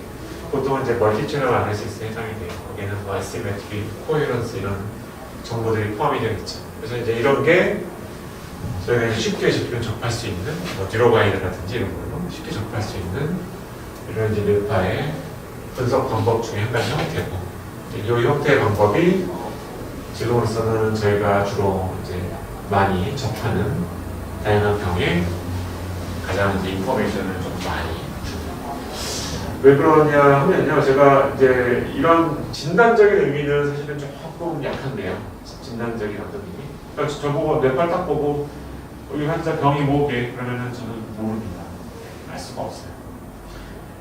보통 이제 멀티 채널 아나리시스에 해당이 돼요. 거기에는 뭐 아시메트리, 코헤런스 이런 정보들이 포함이 되어 있죠. 그래서 이제 이런 게 저희가 쉽게 접할 수 있는 뭐 뉴로가이드라든지 이런 걸로 쉽게 접할 수 있는 이런 이제 뇌파의 분석 방법 중에 한 가지 형태고, 이 형태의 방법이 지금으로서는 저희가 주로 이제 많이 접하는 다양한 병에 가장 이제 인포메이션을 좀 많이 줍니다. 왜 그러냐 하면요, 제가 이제 이런 진단적인 의미는 사실은 조금 약한데요. 진단적인 어떤 의미. 그러니까 저보고 뇌파를 딱 보고 이 환자 병이 뭐게 그러면은 저는 모릅니다. 알 수가 없어요.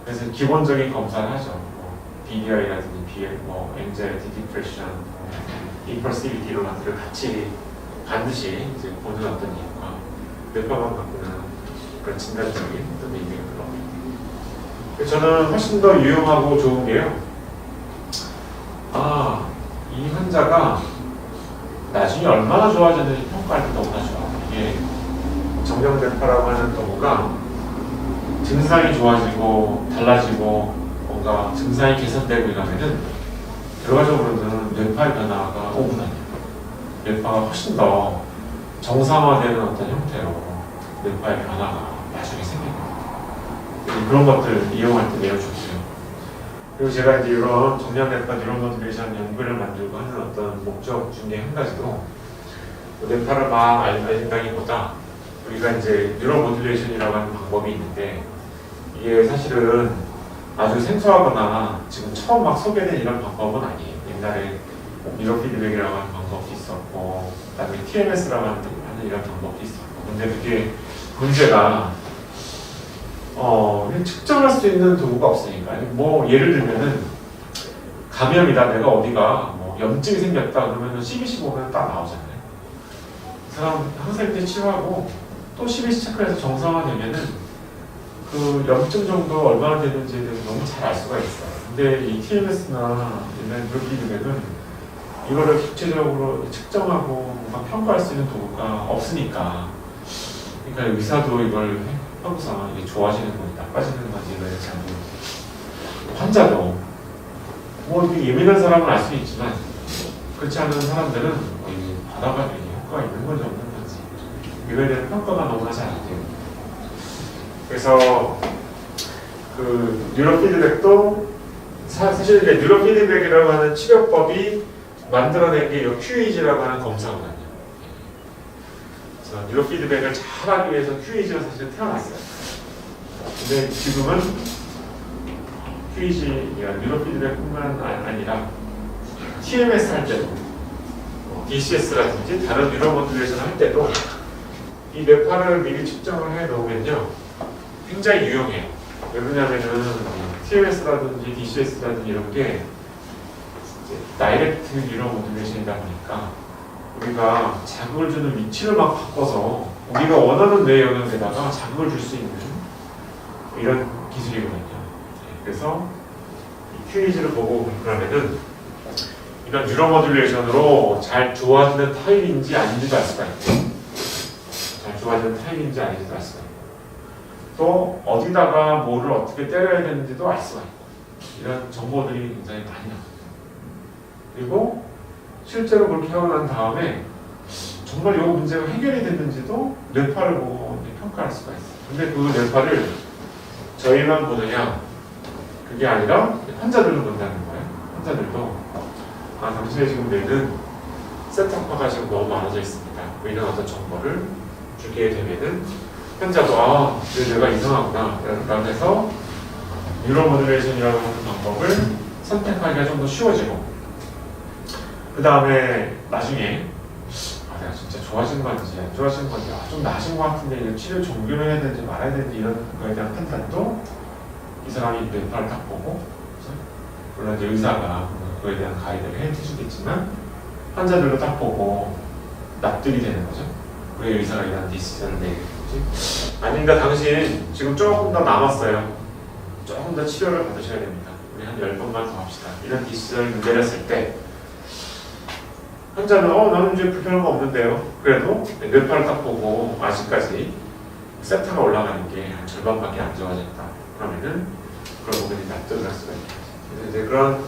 그래서 기본적인 검사를 하죠. 뭐 BDI라든지 BL, 뭐 anxiety, depression, impulsivity 이런 것들을 같이 반드시 이제 보는 어떤 이유가 뇌파만 갖고는 그런 진단적인 어떤 의미가 들어옵니다. 저는 훨씬 더 유용하고 좋은 게요. 이 환자가 나중에 얼마나 좋아졌는지 평가할 때 너무나 좋아요. 이게 정형뇌파라고 하는 도구가 증상이 좋아지고 달라지고 뭔가 증상이 개선되고 이러면은 결과적으로는 뇌파의 변화가 오고 아니에요. 뇌파가 훨씬 더 정상화되는 어떤 형태로 뇌파의 변화가 나중에 생깁니다. 그런 것들 이용할 때 매우 좋고요. 그리고 제가 이제 이런 정형뇌파 뉴로모듈레이션 연구를 만들고 하는 어떤 목적 중에 한 가지도 뇌파를 막 알린다기보다 우리가 이제 뉴로모듈레이션이라고 하는 방법이 있는데 이게 사실은 아주 생소하거나 지금 처음 막 소개된 이런 방법은 아니에요. 옛날에 뉴로피드백이라고 하는 방법도 있었고 그다음에 TMS라고 하는 이런 방법도 있었고, 근데 그게 문제가 측정할 수 있는 도구가 없으니까. 뭐 예를 들면은 감염이다, 내가 어디가 뭐 염증이 생겼다 그러면은 CBC 보면 딱 나오잖아요. 그 사람 항생제 치료하고 또 CBC 체크해서 정상화되면은 그 염증 정도 얼마나 되는지에 대해서 너무 잘 알 수가 있어요. 근데 이 TMS나 옛날 뉴로피드백은 이거를 구체적으로 측정하고 뭔가 평가할 수 있는 도구가 없으니까, 그러니까 의사도 이걸 하고서 이게 좋아지는 건지 나빠지는 건지 이걸 잘 모르고, 환자도 뭐 예민한 사람은 알 수 있지만 그렇지 않은 사람들은 받아봐도 효과가 있는 건지 없는 건지 이거에 대한 평가가 너무나 잘 안 돼요. 그래서 그 뉴로피드백도 사실 이제 뉴로피드백이라고 하는 치료법이 만들어낸 게 이 QEEG라고 하는 검사거든요. 그래서 뉴로피드백을 잘하기 위해서 QEEG가 사실 태어났어요. 근데 지금은 QEEG가 뉴로피드백뿐만 아니라 TMS 할 때도 DCS라든지 다른 뉴로모듈레이션 할 때도 이 뇌파를 미리 측정을 해 놓으면요 굉장히 유용해요. 왜 그러냐면은 TMS라든지 DCS라든지 이런 게 다이렉트 뉴로모듈레이션이다 보니까 우리가 자극을 주는 위치를 막 바꿔서 우리가 원하는 뇌 영역에다가 자극을 줄 수 있는 이런 기술이거든요. 그래서 이 QEEG를 보고 그러면은 이런 뉴로모듈레이션으로 잘 좋아지는 타입인지 아닌지도 알 수가 있고, 잘 좋아지는 타입인지 아닌지도 알 수가 있고, 또 어디다가 뭐를 어떻게 때려야 되는지도 알 수가 있고, 이런 정보들이 굉장히 많이 나옵니다. 그리고 실제로 그렇게 하고 난 다음에 정말 이 문제가 해결이 됐는지도 뇌파를 보고 평가할 수가 있어요. 근데 그 뇌파를 저희만 보느냐, 그게 아니라 환자들도 본다는 거예요. 환자들도 당신의 지금 뇌는 셋탑화가 지금 너무 많아져 있습니다. 이런 어떤 정보를 주게 되면은 환자도 뇌가 이상하구나 라고 해서 뉴로모듈레이션이라고 하는 방법을 선택하기가 좀 더 쉬워지고, 그 다음에 나중에 내가 진짜 좋아진 건지 안 좋아진 건지 좀 나아진 것 같은데 이거 치료 종료를 해야 되는지 말아야 되는지 이런 거에 대한 판단도 이 사람이 뇌파를 딱 보고, 물론 이제 의사가 그거에 대한 가이드를 해주겠지만 환자들도 딱 보고 납득이 되는 거죠. 우리 의사가 이런 디시전을 내리겠지. 아닌가, 당신 지금 조금 더 남았어요. 조금 더 치료를 받으셔야 됩니다. 우리 한 10번만 더 합시다. 이런 디시전을 내렸을 때 환자는 나는 이제 불편한 거 없는데요. 그래도 뇌파를 딱 보고 아직까지 세타가 올라가는 게 한 절반밖에 안 좋아졌다. 그러면은 그런 부분이 납득을 할 수가 있겠죠. 그래서 이제 그런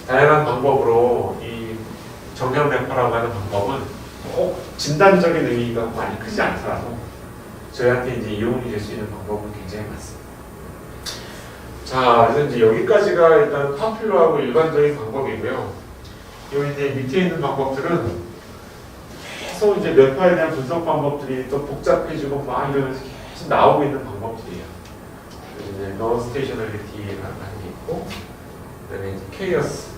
다양한 방법으로 이 정형뇌파라고 하는 방법은 꼭 진단적인 의미가 많이 크지 않더라도 저희한테 이제 이용이 될 수 있는 방법은 굉장히 많습니다. 자, 그래서 이제 여기까지가 일단 파퓰러하고 일반적인 방법이고요. 여기 이제 밑에 있는 방법들은 계속 이제 뇌파에 대한 분석 방법들이 또 복잡해지고 막 이러면서 계속 나오고 있는 방법들이에요. 이제 non-stationarity라는 게 있고, 그다음에 이제 chaos,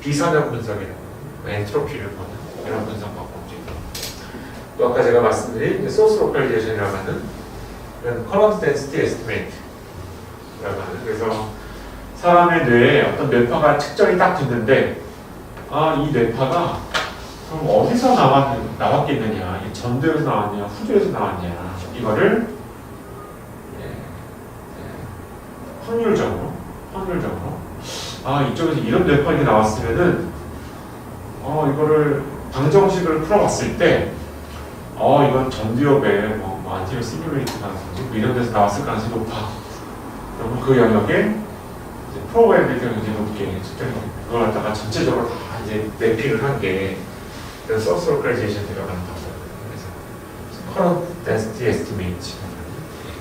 비선형 분석이라고 엔트로피를 보는 이런 분석 방법도 있고, 또 아까 제가 말씀드린 source localization이라고 하는 이런 current density estimate라고 하는, 그래서 사람의 뇌에 어떤 뇌파가 측정이 딱 됐는데, 이 뇌파가 그럼 어디서 나왔겠느냐, 전두에서 나왔냐, 후두에서 나왔냐, 이거를 확률적으로 이쪽에서 이런 뇌파가 나왔으면은 이거를 방정식을 풀어봤을 때 이건 전두엽에 뭐 안티리어 시뮬레이트 가능성이 뭐 이런 데서 나왔을 가능성이 높아. 그러면 그 영역에 프로바빌리티가 굉장히 높게 측정이 됩니다. 그걸 갖다가 전체적으로 다 이제 매핑을 한 게 source localization 들어가는 방법이에요. 그래서 current density estimate,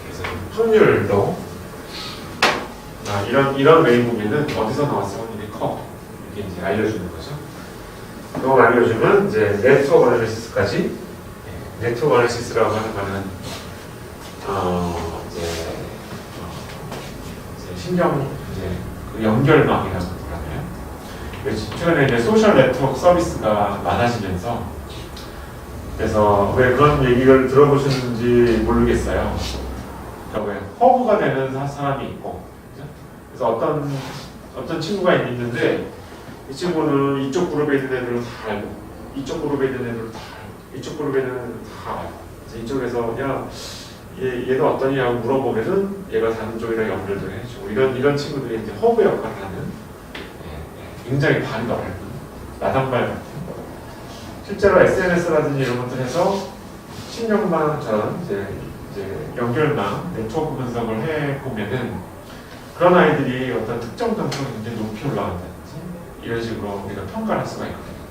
그래서 확률도 이런 웨이브면은 어디서 나왔을 확률이 커, 이렇게 이제 알려주는 거죠. 그걸 알려주면 이제 네트워크 어널리시스까지, 네트워크 어널리시스라고 하는 거는 이제 신경 이제 그 연결망이라고 그러나요? 최근에 이제 소셜 네트워크 서비스가 많아지면서, 그래서 왜 그런 얘기를 들어보셨는지 모르겠어요. 그러니까 왜 허브가 되는 사람이 있고, 그죠? 그래서 어떤 친구가 있는데, 이 친구는 이쪽 그룹에 있는 애들을 다 알고, 이쪽 그룹에 있는 애들을 다 알고, 이쪽 그룹에 있는 애들을 다 알고, 그래서 이쪽에서 그냥 얘는 어떠냐고 물어보면은 얘가 다른 쪽이랑 연결을 해주고, 이런 친구들이 이제 허브 역할을 하는, 굉장히 발이 넓은 나단발 같은, 실제로 SNS라든지 이런 것들 해서 10년만 전 이제 연결망 네트워크 분석을 해보면은 그런 아이들이 어떤 특정 점수가 굉장히 높이 올라간다든지 이런 식으로 우리가 평가를 할 수가 있거든요.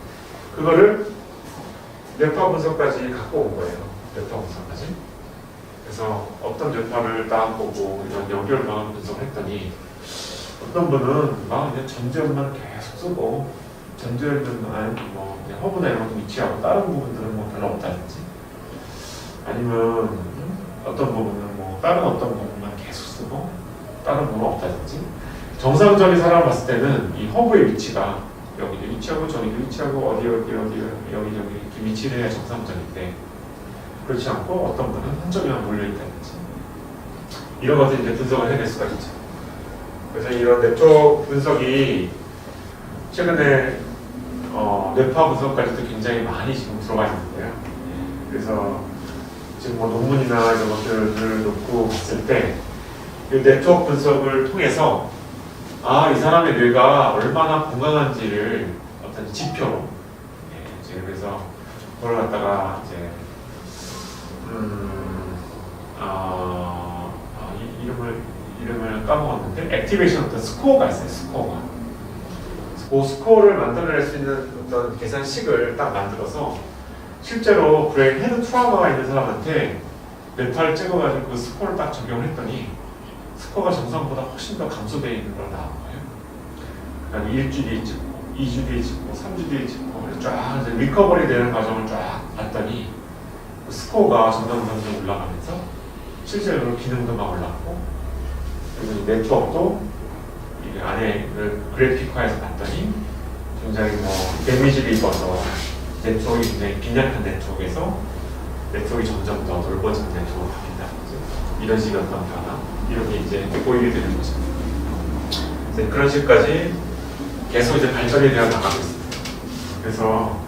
그거를 뇌파 분석까지 갖고 온 거예요. 뇌파 분석까지. 그래서 어떤 뇌파를 딱 보고 이런 연결망을 분석했더니 어떤 분은 그냥 전두엽만 계속 쓰고 전두엽은 뭐 허브나 이런 것도 위치하고 다른 부분들은 뭐 별로 없다든지, 아니면 어떤 부분은 뭐 다른 어떤 부분만 계속 쓰고 다른 부분은 없다든지, 정상적인 사람을 봤을 때는 이 허브의 위치가 여기도 위치하고 저기도 위치하고 어디 여기 이렇게 위치를 해야 정상적인데, 그렇지 않고 어떤 분은 한쪽에만 몰려있다든지 이런 것들 이제 분석을 해낼 수가 있죠. 그래서 이런 네트워크 분석이 최근에 뇌파 분석까지도 굉장히 많이 지금 들어가 있는데요. 그래서 지금 뭐 논문이나 이런 것들을 놓고 봤을 때 이 네트워크 분석을 통해서 이 사람의 뇌가 얼마나 건강한지를 어떤 지표로, 그래서 그걸 갖다가 이제 이름을 까먹었는데, 액티베이션 어떤 스코어가 있어요. 스코어가. 그 스코어를 만들어낼 수 있는 어떤 계산식을 딱 만들어서 실제로 브레인 헤드 트라우마가 있는 사람한테 뇌파를 찍어가지고 그 스코어를 딱 적용했더니 스코어가 정상보다 훨씬 더 감소되어 있는 걸 나온 거예요. 그다음에 1주 뒤에 찍고, 2주 뒤에 찍고, 3주 뒤에 찍고, 쫙 이제 리커버리 되는 과정을 쫙 봤더니 그 스코어가 점점 올라가면서 실제로 기능도 막 올랐고, 그리고 네트워크도 이 안에 그래픽화해서 봤더니 굉장히 뭐 데미지를 입어서 네트워크가 굉장히 빈약한 네트워크에서 네트워크가 점점 더 넓어지는 네트워크로 바뀐다든지 이런 식의 어떤 변화, 이렇게 이제 보이게 되는 거죠. 그런 식까지 계속 이제 발전이 되어 나가고 있습니다. 그래서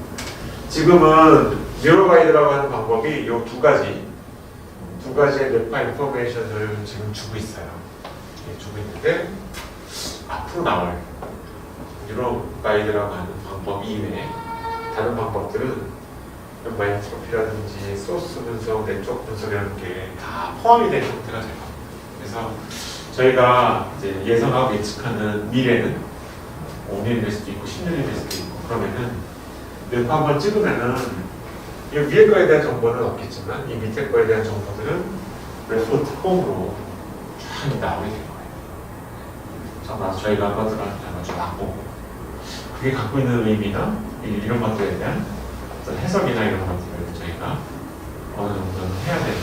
지금은 뉴로가이드라고 하는 방법이 이 두 가지의 뇌파 인포메이션을 지금 주고 있어요. 주고 있는데 앞으로 나올 뉴로가이드라고 하는 방법 이외에 다른 방법들은 마인트로피라든지 소스 분석, 네트워크 분석이라는 게 다 포함이 된 형태가 될 겁니다. 그래서 저희가 이제 예상하고 예측하는 미래는 5년이 될 수도 있고 10년이 될 수도 있고, 그러면은 뇌파 한번 찍으면은 이 위에 거에 대한 정보는 없겠지만 이 밑에 거에 대한 정보들은 레포트 폼으로 쫙 나오게 될 거예요. 아마 저희가 한번 좀 맛보고 그게 갖고 있는 의미나 이런 것들에 대한 어떤 해석이나 이런 것들을 저희가 어느 정도는 해야 되는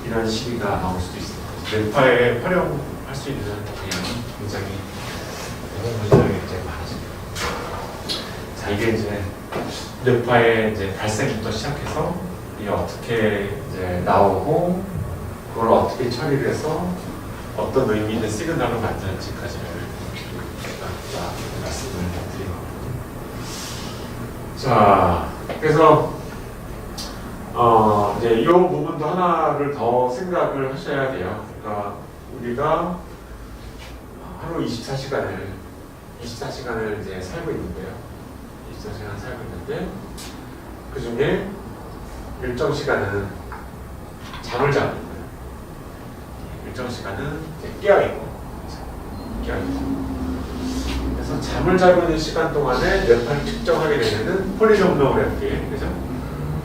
이런 시기가 나올 수도 있습니다. 뇌파에 활용할 수 있는 방향이 굉장히 문제점이 굉장히 많아집니다. 자, 이게 이제 뇌파의 이제 발생부터 시작해서 이게 어떻게 이제 나오고 그걸 어떻게 처리를 해서 어떤 의미 있는 시그널을 만드는지까지를 제가 말씀을 드린 거거든요. 자, 그래서 이제 이 부분도 하나를 더 생각을 하셔야 돼요. 그러니까 우리가 하루 24시간을 이제 살고 있는데요. 24시간 살고 있는데 그 중에 일정 시간은 잠을 자고 있고요. 일정 시간은 깨어있고 그래서 잠을 자고 있는 시간 동안에 뇌파를 측정하게 되면은 폴리솜노그래피, 그죠?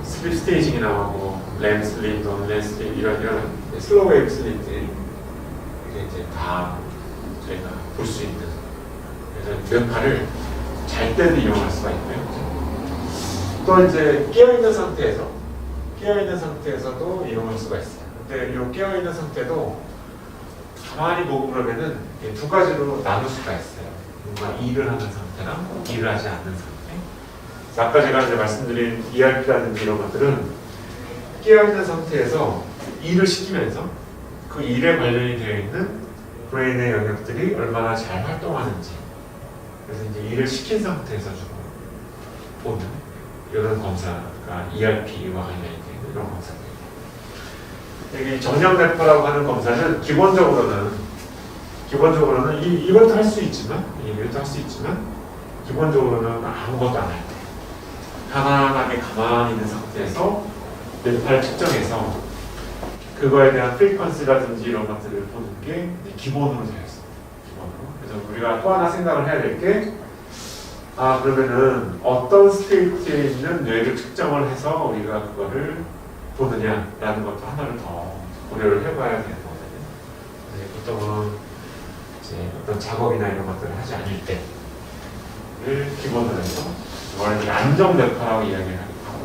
슬립 스테이징이나 뭐 렘 슬립, 논렘 슬립 이런 슬로우 웨이브 슬립들이 이게 이제 다 저희가 볼 수 있는, 그래서 뇌파를 잘 때도 이용할 수가 있고요. 또 이제 깨어있는 상태에서도 이용할 수가 있어요. 근데 이 깨어있는 상태도 가만히 보고 그러면은 두 가지로 나눌 수가 있어요. 뭔가 일을 하는 상태랑 일을 하지 않는 상태. 아까 제가 이제 말씀드린 ERP라든지 이런 것들은 깨어있는 상태에서 일을 시키면서 그 일에 관련이 되어 있는 브레인의 영역들이 얼마나 잘 활동하는지, 그래서 이제 일을 시킨 상태에서 주로 보는 이런 검사가 ERP와 관련이 되는 이런 검사입니다. 여기 정량 뇌파라고 하는 검사는 기본적으로는 이것도 할 수 있지만 기본적으로는 아무것도 안 할 때 편안하게 가만히 있는 상태에서 뇌파를 측정해서 그거에 대한 프리퀀시라든지 이런 것들을 보는 게 기본으로 되어 있습니다. 기본으로. 그래서 우리가 또 하나 생각을 해야 될 게, 그러면은 어떤 스테이트에 있는 뇌를 측정을 해서 우리가 그거를 보느냐라는 것도 하나를 더 고려를 해봐야 되는 거거든요. 보통은 이제 어떤 작업이나 이런 것들을 하지 않을 때를 기본으로 해서 이걸 안정 뇌파라고 이야기를 하기도 하고,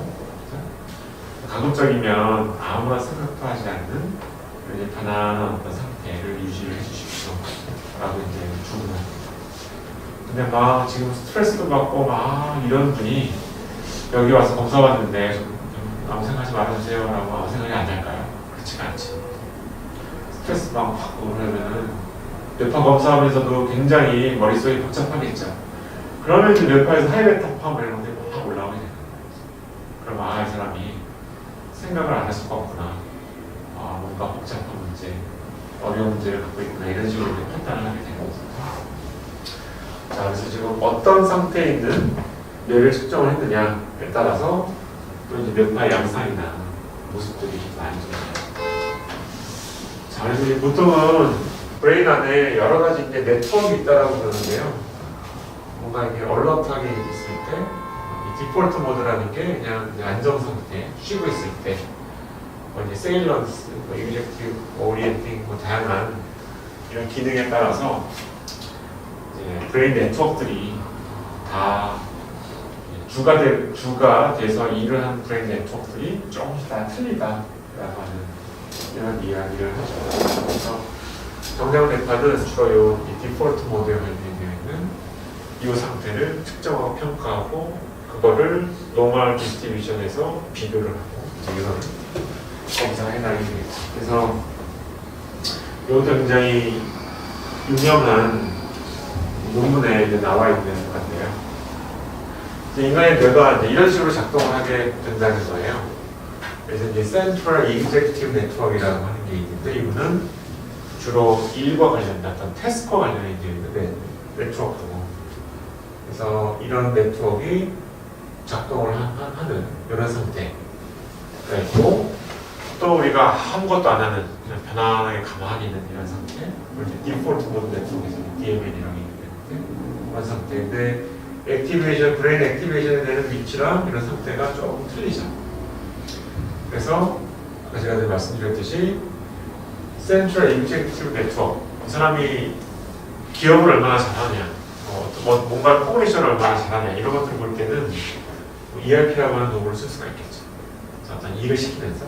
가급적이면 아무런 생각도 하지 않는 이제 편안한 어떤 상태를 유지를 해주십시오 라고 이제 주문합니다. 근데 막 지금 스트레스도 받고 막 이런 분이 여기 와서 검사 받는데 좀 아무 생각하지 말아주세요 라고 아무 생각이 안 날까요? 그렇지가 않지. 스트레스 막 받고 그러면은 뇌파 검사하면서도 굉장히 머릿속이 복잡하겠죠. 그러면 이제 뇌파에서 하이베타파 이런 것들이 막 올라오게 되는 거예요. 그럼 이 사람이 생각을 안 할 수가 없구나. 뭔가 복잡한 문제, 어려운 문제를 갖고 있구나. 이런 식으로 판단을 하게 되는 거죠. 자, 그래서 지금 어떤 상태에 있는 뇌를 측정을 했느냐에 따라서 또 이제 뇌파의 양상이나 모습들이 많이 좋아요. 자, 그래서 이제 보통은 브레인 안에 여러 가지 이제 네트워크가 있다라고 그러는데요. 뭔가 이렇게 얼럿하게 있을 때, 이 디폴트 모드라는 게 그냥 안정 상태, 쉬고 있을 때, 이제 세일런스, 유젝티브, 오리엔팅, 다양한 이런 기능에 따라서 이제 브레인 네트워크들이 다 주가 돼서 일을 하는 브레인 네트워크들이 조금씩 다 틀리다라고 하는 이런 이야기를 하죠. 그래서 정량 뇌파는 주로 이 디폴트 모드에 관련되어 있는 이 상태를 측정하고 평가하고 그거를 노멀 디스트리뷰션에서 비교를 하고 이런 검사해 나가게 되겠죠. 그래서 이것도 굉장히 유명한 논문에 이제 나와 있는 것 같아요. 이제 인간의 뇌가 이제 이런 식으로 작동을 하게 된다는 거예요. 그래서 이제 Central Executive Network이라고 하는 게 있는데 이거는 주로 일과 관련된 어떤 태스크와 관련해 있는 네트워크고, 그래서 이런 네트워크가 작동을 하는 이런 상태가 있고, 또 우리가 아무것도 안 하는 그냥 편안하게 가만히 있는 이런 상태, 디폴트 모드 네트워크에서 DMN이라고 얘기하는데 그런 상태인데, 액티베이션, 브레인 액티베이션이 되는 위치랑 이런 상태가 조금 틀리죠. 그래서 아까 제가 말씀드렸듯이 센트럴 익제큐티브 네트워크, 이 사람이 기억을 얼마나 잘하냐, 뭔가 코그니션을 얼마나 잘하냐 이런 것들을 볼 때는 ERP라고 하는 도구를 쓸 수가 있겠죠. 그래서 어떤 일을 시키면서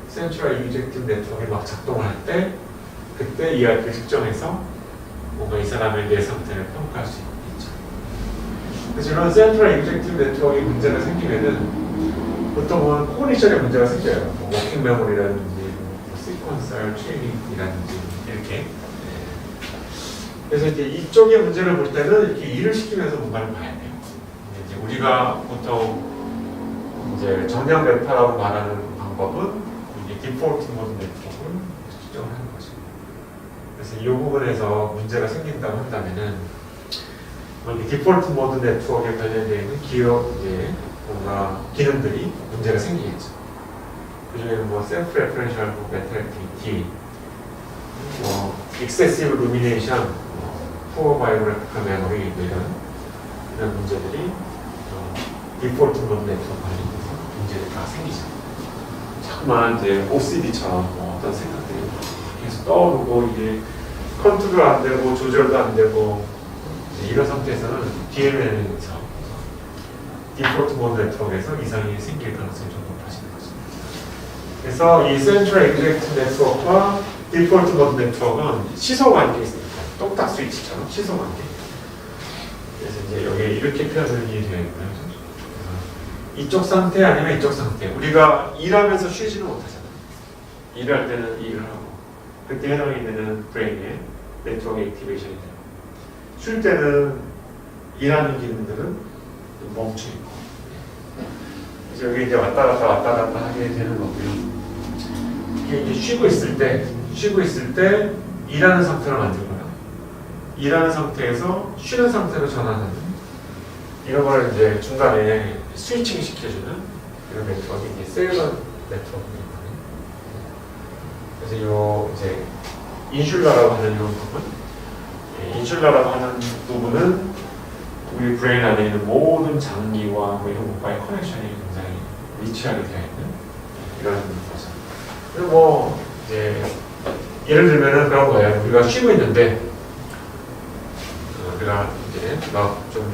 센트럴 익제큐티브 네트워크가 막 작동을 할 때 그때 ERP를 측정해서 뭔가 이 사람의 뇌 상태를 평가할 수 있죠. 그래서 이런 센트럴 익제큐티브 네트워크에 문제가 생기면은 보통은 코그니션에 문제가 생겨요. 워킹 메모리라든지 시퀀셜 트레이닝이라든지 이렇게. 그래서 이제 이쪽의 문제를 볼 때는 이렇게 일을 시키면서 뭔가를 봐야 돼요. 이제 우리가 보통 이제 정량 뇌파라고 말하는 방법은 이게 디폴트 모드 네트워크를 측정을 하는 거죠. 그래서 이 부분에서 문제가 생긴다고 한다면은 디폴트 모드 네트워크에 관련되어 있는 기억 이제 뭔가 기능들이 문제가 생기겠죠. 그중에는 뭐 셀프 레퍼런셜 메탈 액티비티, 익세시브 루미네이션, 포어 바이오그래피컬 메모리 이런 문제들이 디폴트 모드 네트워크 관련돼서 문제들이 다 생기죠. 자꾸만 이제 OCD처럼 어떤 생각들이 계속 떠오르고 이게 컨트롤 안 되고 조절도 안 되고 이런 상태에서는 DMN에서 디폴트 모드 네트워크에서 이상이 생길 가능성이 좀 높아지는 거죠. 그래서 이 센트럴 익제큐티브 네트워크와 디폴트 모드 네트워크는 시소 관계에 있습니다. 똑딱 스위치처럼 시소 관계. 그래서 이제 여기 이렇게 표현을 되어 있고요. 이쪽 상태 아니면 이쪽 상태. 우리가 일하면서 쉬지는 못하잖아요. 일할 때는 일을 하고 그때 해당이 되는 브레인의 네트워크 액티베이션이 돼요. 쉴 때는 일하는 기능들은 멈춰 있고. 그래서 여기 이제 왔다 갔다 하게 되는 거고요. 이게 이제 쉬고 있을 때 일하는 상태로 만들거나 일하는 상태에서 쉬는 상태로 전환하는 이런 걸 이제 중간에 스위칭 시켜주는 이런 네트워크가 이제 셀러 네트워크입니다. 그래서 요 이제 인슐라라고 하는 이 부분, 인슐라라고 하는 부분은 우리 브레인 안에 있는 모든 장기와 뭐 이런 것과의 커넥션이 굉장히 위치하게 되어 있는 이런 거죠. 그리고 뭐 이제 예를 들면은 그런 거예요. 우리가 쉬고 있는데 우리가 이제 막 좀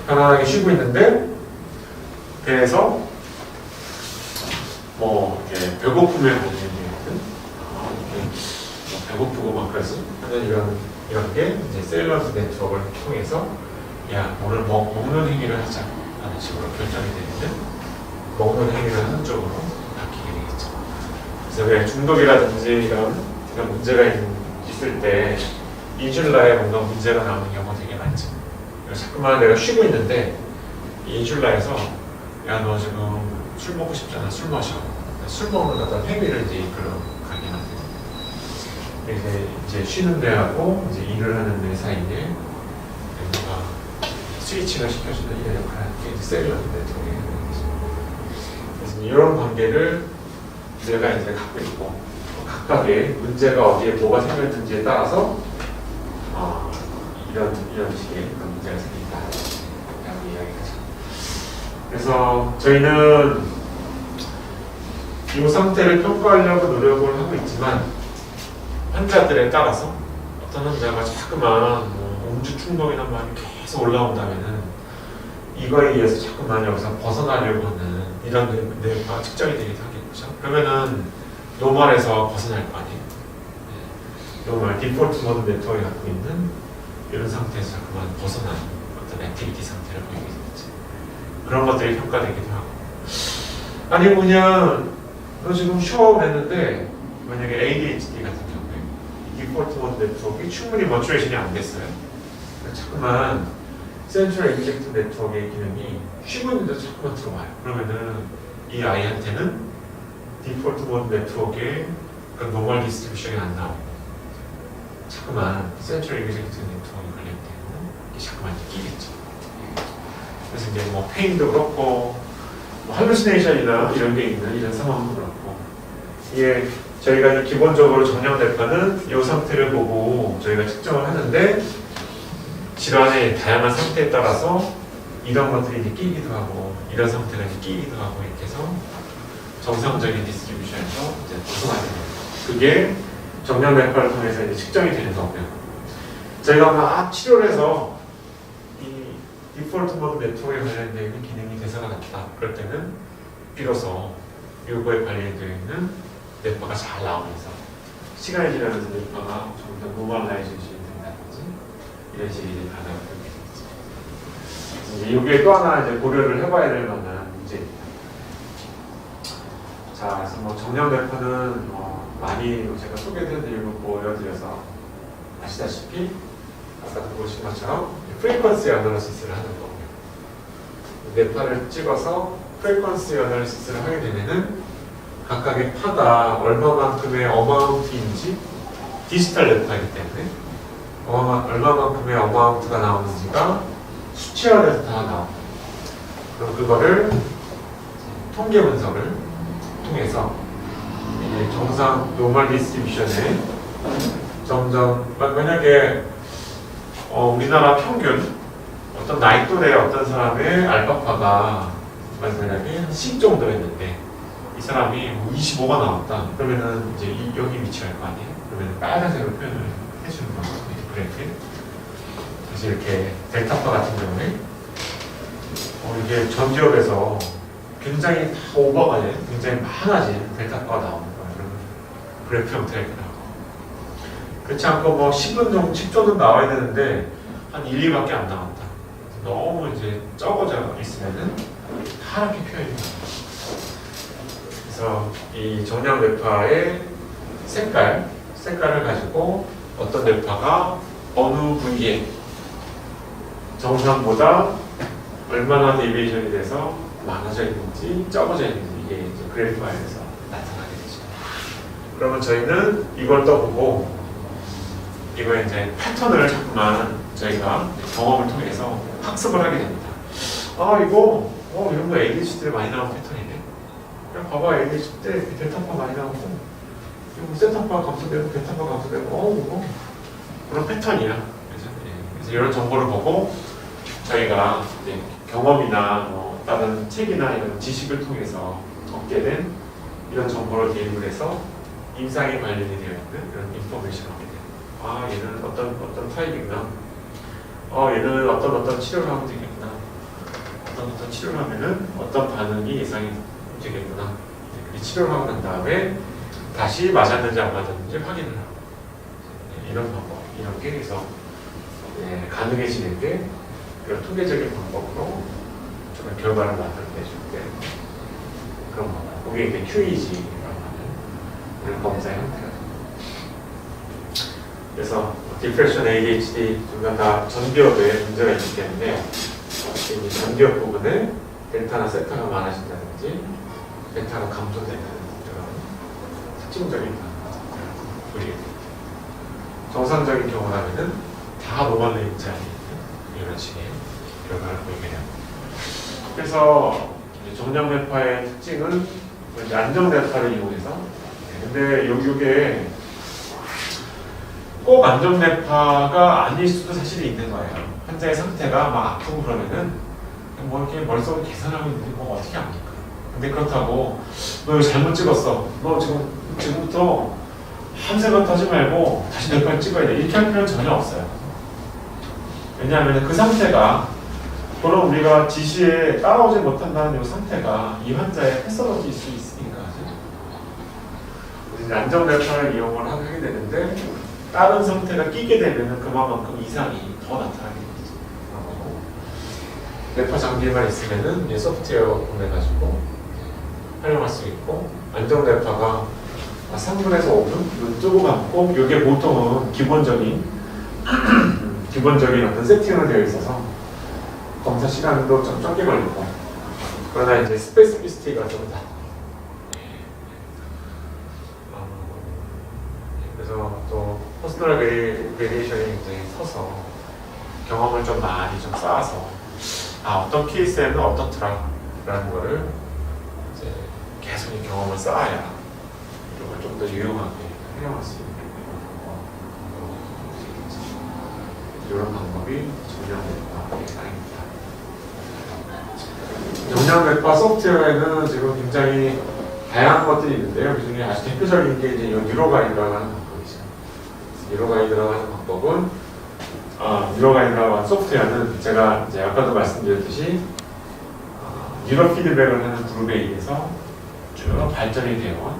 편안하게 쉬고 있는데 배에서 뭐 이렇게 배고픔에 관련된 배고프고 막 그래서 하는 이런 게 이제 셀러스 네트워크를 통해서 야 오늘 먹는 행위를 하자 라는 식으로 결정이 되는데 먹는 행위를 하는 쪽으로 바뀌게 되겠죠. 그래서 왜 중독이라든지 이런 문제가 있을 때 인슐라에 뭔가 문제가 나오는 경우가 되게 많죠. 자꾸만 내가 쉬고 있는데 인슐라에서 야 너 지금 술 먹고 싶잖아. 술 마셔. 술 먹는 어떤 행위를 이제 이끌어가게 만들고 이제 쉬는 데하고 이제 일을 하는 데 사이에 뭔가 스위칭을 시켜주는 이런 역할을 하는 게 셀러 네트워크예요. 그래서 이런 관계를 내가 이제 갖고 있고 각각의 문제가 어디에 뭐가 생겼는지에 따라서 이런 식의 그런 문제가 생긴다 라고 이야기하죠. 그래서 저희는 이 상태를 평가하려고 노력을 하고 있지만 환자들에 따라서 어떤 환자가 자꾸만 음주 충동이나 말이 계속 올라온다면은 이거에 의해서 자꾸만 여기서 벗어나려고 하는 이런 뇌가 측정이 되기도 하겠죠. 그러면은 노멀에서 벗어날 거 아니에요. 노멀 디폴트 모드 네트워크가 갖고 있는 이런 상태에서 자꾸만 벗어나는 어떤 액티비티 상태를 보이게 되죠. 그런 것들이 평가되기도 하고 아니면 그냥 너 지금 쉬어 했는데 만약에 ADHD 같은 경우에 디폴트 모드 네트워크가 충분히 머추레이션이 안 됐어요. 자꾸만 센트럴 익제큐티브 네트워크의 기능이 쉬고 있는데도 자꾸만 들어와요. 그러면은 이 아이한테는 디폴트 모드 네트워크의 그 노멀 디스트리뷰션이 안 나오고 자꾸만 센트럴 익제큐티브 네트워크에 관련되고 이게 자꾸만 끼겠죠. 그래서 이제 뭐 페인도 그렇고 뭐 할루시네이션이나 이런 게 있는 이런 상황도 그렇고 이게 저희가 기본적으로 정량 뇌파는 이 상태를 보고 저희가 측정을 하는데 질환의 다양한 상태에 따라서 이런 것들이 이제 끼기도 하고 이런 상태가 이제 끼기도 하고 이렇게 해서 정상적인 디스트리뷰션에서 이제 벗어나게 됩니다. 그게 정량 뇌파를 통해서 이제 측정이 되는 거고요. 저희가 막 치료를 해서 이 디폴트 모드 네트워크에 관련되어 있는 기능이 대사가 났다. 그럴 때는 비로소 요거에 관련되어 있는 뇌파가 잘 나오면서 시간이 지나면서 뇌파가 좀 더 노멀라이제이션이 된다든지 이런 식의 가능을 보게 되겠죠. 이게 또 하나 이제 고려를 해봐야 될 만한 문제입니다. 자, 그래서 뭐 정량 뇌파는 많이 제가 소개해드리고 보여드려서 아시다시피 아까도 보신 것처럼 프리퀀시 어널리시스를 하는 거고요. 뇌파를 찍어서 프리퀀시 어널리시스를 하게 되면은 각각의 파가 얼마만큼의 어마운트인지 디지털 뇌파이기 때문에 얼마만큼의 어마운트가 나오는지가 수치화돼서 다 나옵니다. 그럼 그거를 통계 분석을 통해서 정상 노멀 디스트리뷰션에 점점 만약에 우리나라 평균 어떤 나이 또래 어떤 사람의 알파파가 만약에 10 정도였는데 이 사람이 25가 나왔다. 그러면은 이제 여기 위치할 거 아니에요? 그러면 빨간색으로 표현을 해주는 거죠. 그래프에. 그래서 이렇게 델타파 같은 경우에 이게 전 기업에서 굉장히 다 오버가 된, 굉장히 많아진 델타파가 나오는 거예요. 그러면 그래프 형태가 이렇게 나오고. 그렇지 않고 뭐 10은 정도, 10조는 나와야 되는데 한 1, 2밖에 안 나왔다. 너무 이제 적어져 있으면은 하얗게 표현이 됩니다. 그래서 이 정량 뇌파의 색깔을 가지고 어떤 뇌파가 어느 부위에 정상보다 얼마나 데비에이션이 돼서 많아져 있는지 적어져 있는지 이게 이제 그래프화에서 나타나게 되죠. 그러면 저희는 이걸 떠보고 이거 이제 패턴을 자꾸만 저희가 경험을 통해서 학습을 하게 됩니다. 이런 거 ADHD 때 많이 나오는 패턴이네. 그냥 봐봐, ADHD 때 델타파 많이 나오고 이거 세타파 감소되고 베타파 감소되고 이거 그런 패턴이야. 그래서 이런 정보를 보고 저희가 이제 경험이나 다른 책이나 이런 지식을 통해서 얻게 된 이런 정보를 대입을 해서 임상에 관련이 되어 있는 이런 인포메이션을 얻게 돼요. 얘는 어떤 타입이구나. 얘는 어떤 치료를 하면 되겠구나. 어떤 치료를 하면은 어떤 반응이 예상이 되겠구나. 이 치료를 하고 난 다음에 다시 맞았는지 안 맞았는지 확인을 하고 이런 방법, 이런 게 해서 가능해지는 게 이런 통계적인 방법으로 좀 결과를 만들어내줄 때 그런 방법. 그게 이제 QEG라고 하는 이런 검사 형태가 됩니다. 그래서 디프레션, ADHD 둘 다 전기업에 문제가 있기 때문에 이 전기업 부분에 델타나 세타가 많아진다든지 베타가 감소되는 그런 특징적인 우리 정상적인 경우라면은 다 노멀 레인지 아닌 이런 식의 결과를 보이게 됩니다. 그래서 정량 뇌파의 특징은 안정 뇌파를 이용해서 근데 이게 꼭 안정 뇌파가 아닐 수도 사실이 있는 거예요. 환자의 상태가 막 아프고 그러면은 뭐 이렇게 머릿속으로 계산하고 있는데 뭐 어떻게 합니까? 근데 그렇다고 너 이거 잘못 찍었어. 너 지금부터 한세번 하지 말고 다시 뇌파를 찍어야 돼. 이렇게 할 필요는 전혀 없어요. 왜냐하면 그 상태가 그럼 우리가 지시에 따라오지 못한다는 이 상태가 이 환자의 패서로지일 수 있으니까 이제 안정 뇌파를 이용을 하게 되는데 다른 상태가 끼게 되면 그만큼 이상이 더 나타나게 되죠. 뇌파 장비만 있으면은 이제 소프트웨어 보내가지고 활용할 수 있고 안정 뇌파가 3분에서 5분 눈 뜨고 감고 이게 보통은 기본적인 어떤 세팅으로 되어 있어서 검사 시간도 좀 적게 걸리고 그러나 이제 스페시피시티가 좀 다. 그래서 또 퍼스널 베리에이션이 굉장히 커서 경험을 좀 많이 좀 쌓아서 어떤 케이스에는 어떻더라라는 거를 이제 계속 이 경험을 쌓아야 이걸 좀 더 유용하게 활용할 수 있는 이런 방법이 정량맥과 해당입니다. 정량맥과 소프트웨어에는 지금 굉장히 다양한 것들이 있는데요. 그 중에 아주 대표적인 게 이제 뉴로가이드라고 하는 방법이죠. 뉴로가이드라고 하는 방법은 뉴로가이드라고 하는 소프트웨어는 제가 이제 아까도 말씀드렸듯이 뉴로 피드백을 하는 그룹에 의해서 쭉 발전이 되어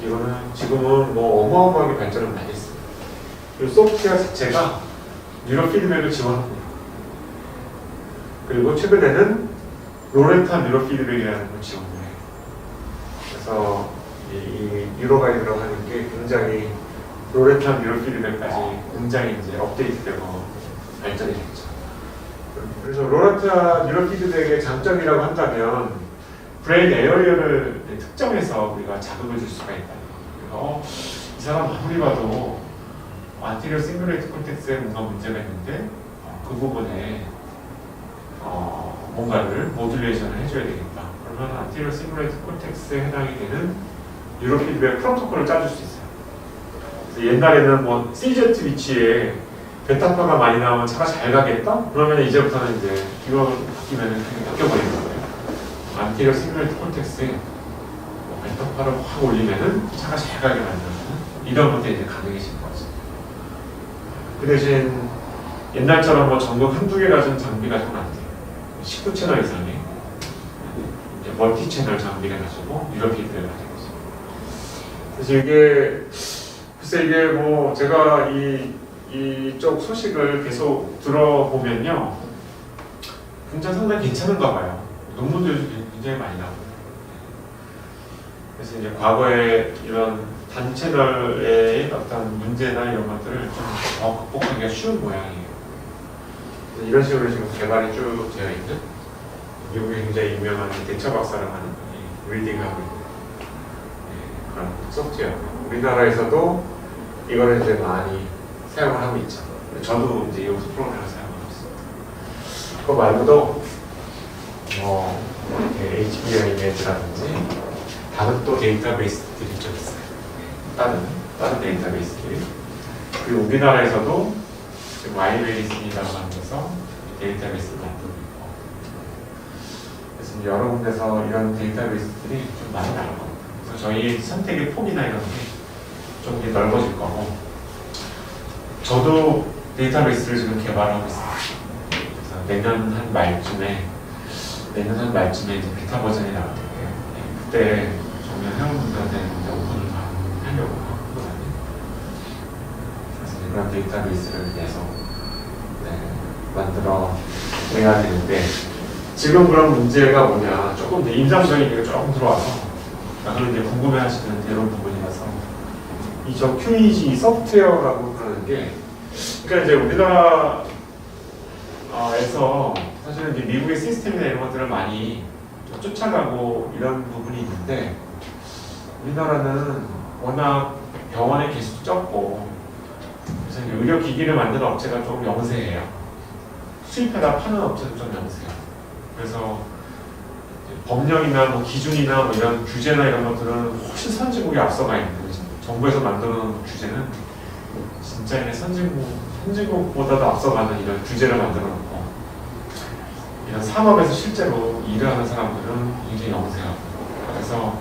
이거는 지금은 뭐 어마어마하게 발전을 많이 했습니다. 이 소프트웨어 자체가 뉴로 피드백을 지원합니다. 그리고 최근에는 로레타 뉴로 피드백이라는 걸 지원해요. 그래서 이 뉴로가이드라고 하는 게 굉장히 로레타 뉴로 피드백까지 굉장히 이제 업데이트되고 발전이 됐죠. 그래서 로레타 뉴로 피드백의 장점이라고 한다면 브레인 에어리어를 특정해서 우리가 자극을 줄 수가 있다. 이 사람 아무리 봐도 안티리어 싱글레이트 콘텍스에 뭔가 문제가 있는데 그 부분에 뭔가를 모듈레이션을 해줘야 되겠다. 그러면 안티리어 싱글레이트 콘텍스에 해당이 되는 뉴로 피드백 프로토콜을 짜줄 수 있어요. 그래서 옛날에는 뭐 CZ 위치에 베타파가 많이 나오면 차가 잘 가겠다? 그러면 이제부터는 이제 이거 바뀌면 바뀌어버리는 거예요. 안티리어 싱글레이트 콘텍스에 베타파를 확 올리면은 차가 잘 가게 만드는 이런 것들이 이제 가능해진 거죠. 그 대신 옛날처럼 뭐 전극 한두 개 가진 장비가 좀 안 돼요. 19채널 이상의 이제 멀티 채널 장비가 가지고 뉴로 피드백을 하는 거죠. 그래서 이게 뭐 제가 이쪽 소식을 계속 들어보면요, 굉장히 상당히 괜찮은가 봐요. 논문들도 굉장히 많이 나오고. 그래서 이제 과거에 이런 단채널의 어떤 문제나 이런 것들을 좀 더 극복하기가 쉬운 모양이에요. 이런 식으로 지금 개발이 쭉 되어 있는 미국의 굉장히 유명한 대처 박사라고 하는 분이 리딩하고 있는 그런 소프트웨어. 우리나라에서도 이거를 이제 많이 사용을 하고 있죠. 저도 이제 여기서 프로그램을 사용하고 있습니다. 그거 말고도 뭐 HBR 이미지라든지 다른 또 데이터베이스들이 좀 있어요. 다른 데이터베이스들이. 그리고 우리나라에서도 지금 와이베이스라고 하는 데서 데이터베이스를 만들고 있고, 그래서 여러 군데서 이런 데이터베이스들이 좀 많이 나올 겁니다. 그래서 저희 선택의 폭이나 이런 게 좀 넓어질 거고, 저도 데이터베이스를 지금 개발하고 있습니다. 그래서 내년 한 말쯤에 이제 베타 버전이 나올 텐데요. 그때 정말 회원분들한테 오픈을 하려고 하거든요. 그래서 이런 데이터베이스를 계속 만들어 내야 되는데, 지금 그런 문제가 뭐냐, 조금 임상적인 얘기가 조금 들어와서 그런 이제 궁금해하시는 이런 부분이라서 이 저 QEG 소프트웨어라고 하는 게, 그러니까 이제 우리나라에서 사실은 이제 미국의 시스템이나 이런 것들을 많이 쫓아가고 이런 부분이 있는데, 우리나라는 워낙 병원의 개수도 적고, 그래서 이제 의료기기를 만드는 업체가 조금 영세해요. 수입해다 파는 업체도 좀 영세해요. 그래서 법령이나 뭐 기준이나 뭐 이런 규제나 이런 것들은 훨씬 선진국에 앞서가 있는 거죠. 정부에서 만드는 규제는 진짜 이제 선진국보다도 앞서가는 이런 규제를 만들어 놓고, 이런 산업에서 실제로 일을 하는 사람들은 굉장히 영세하고, 그래서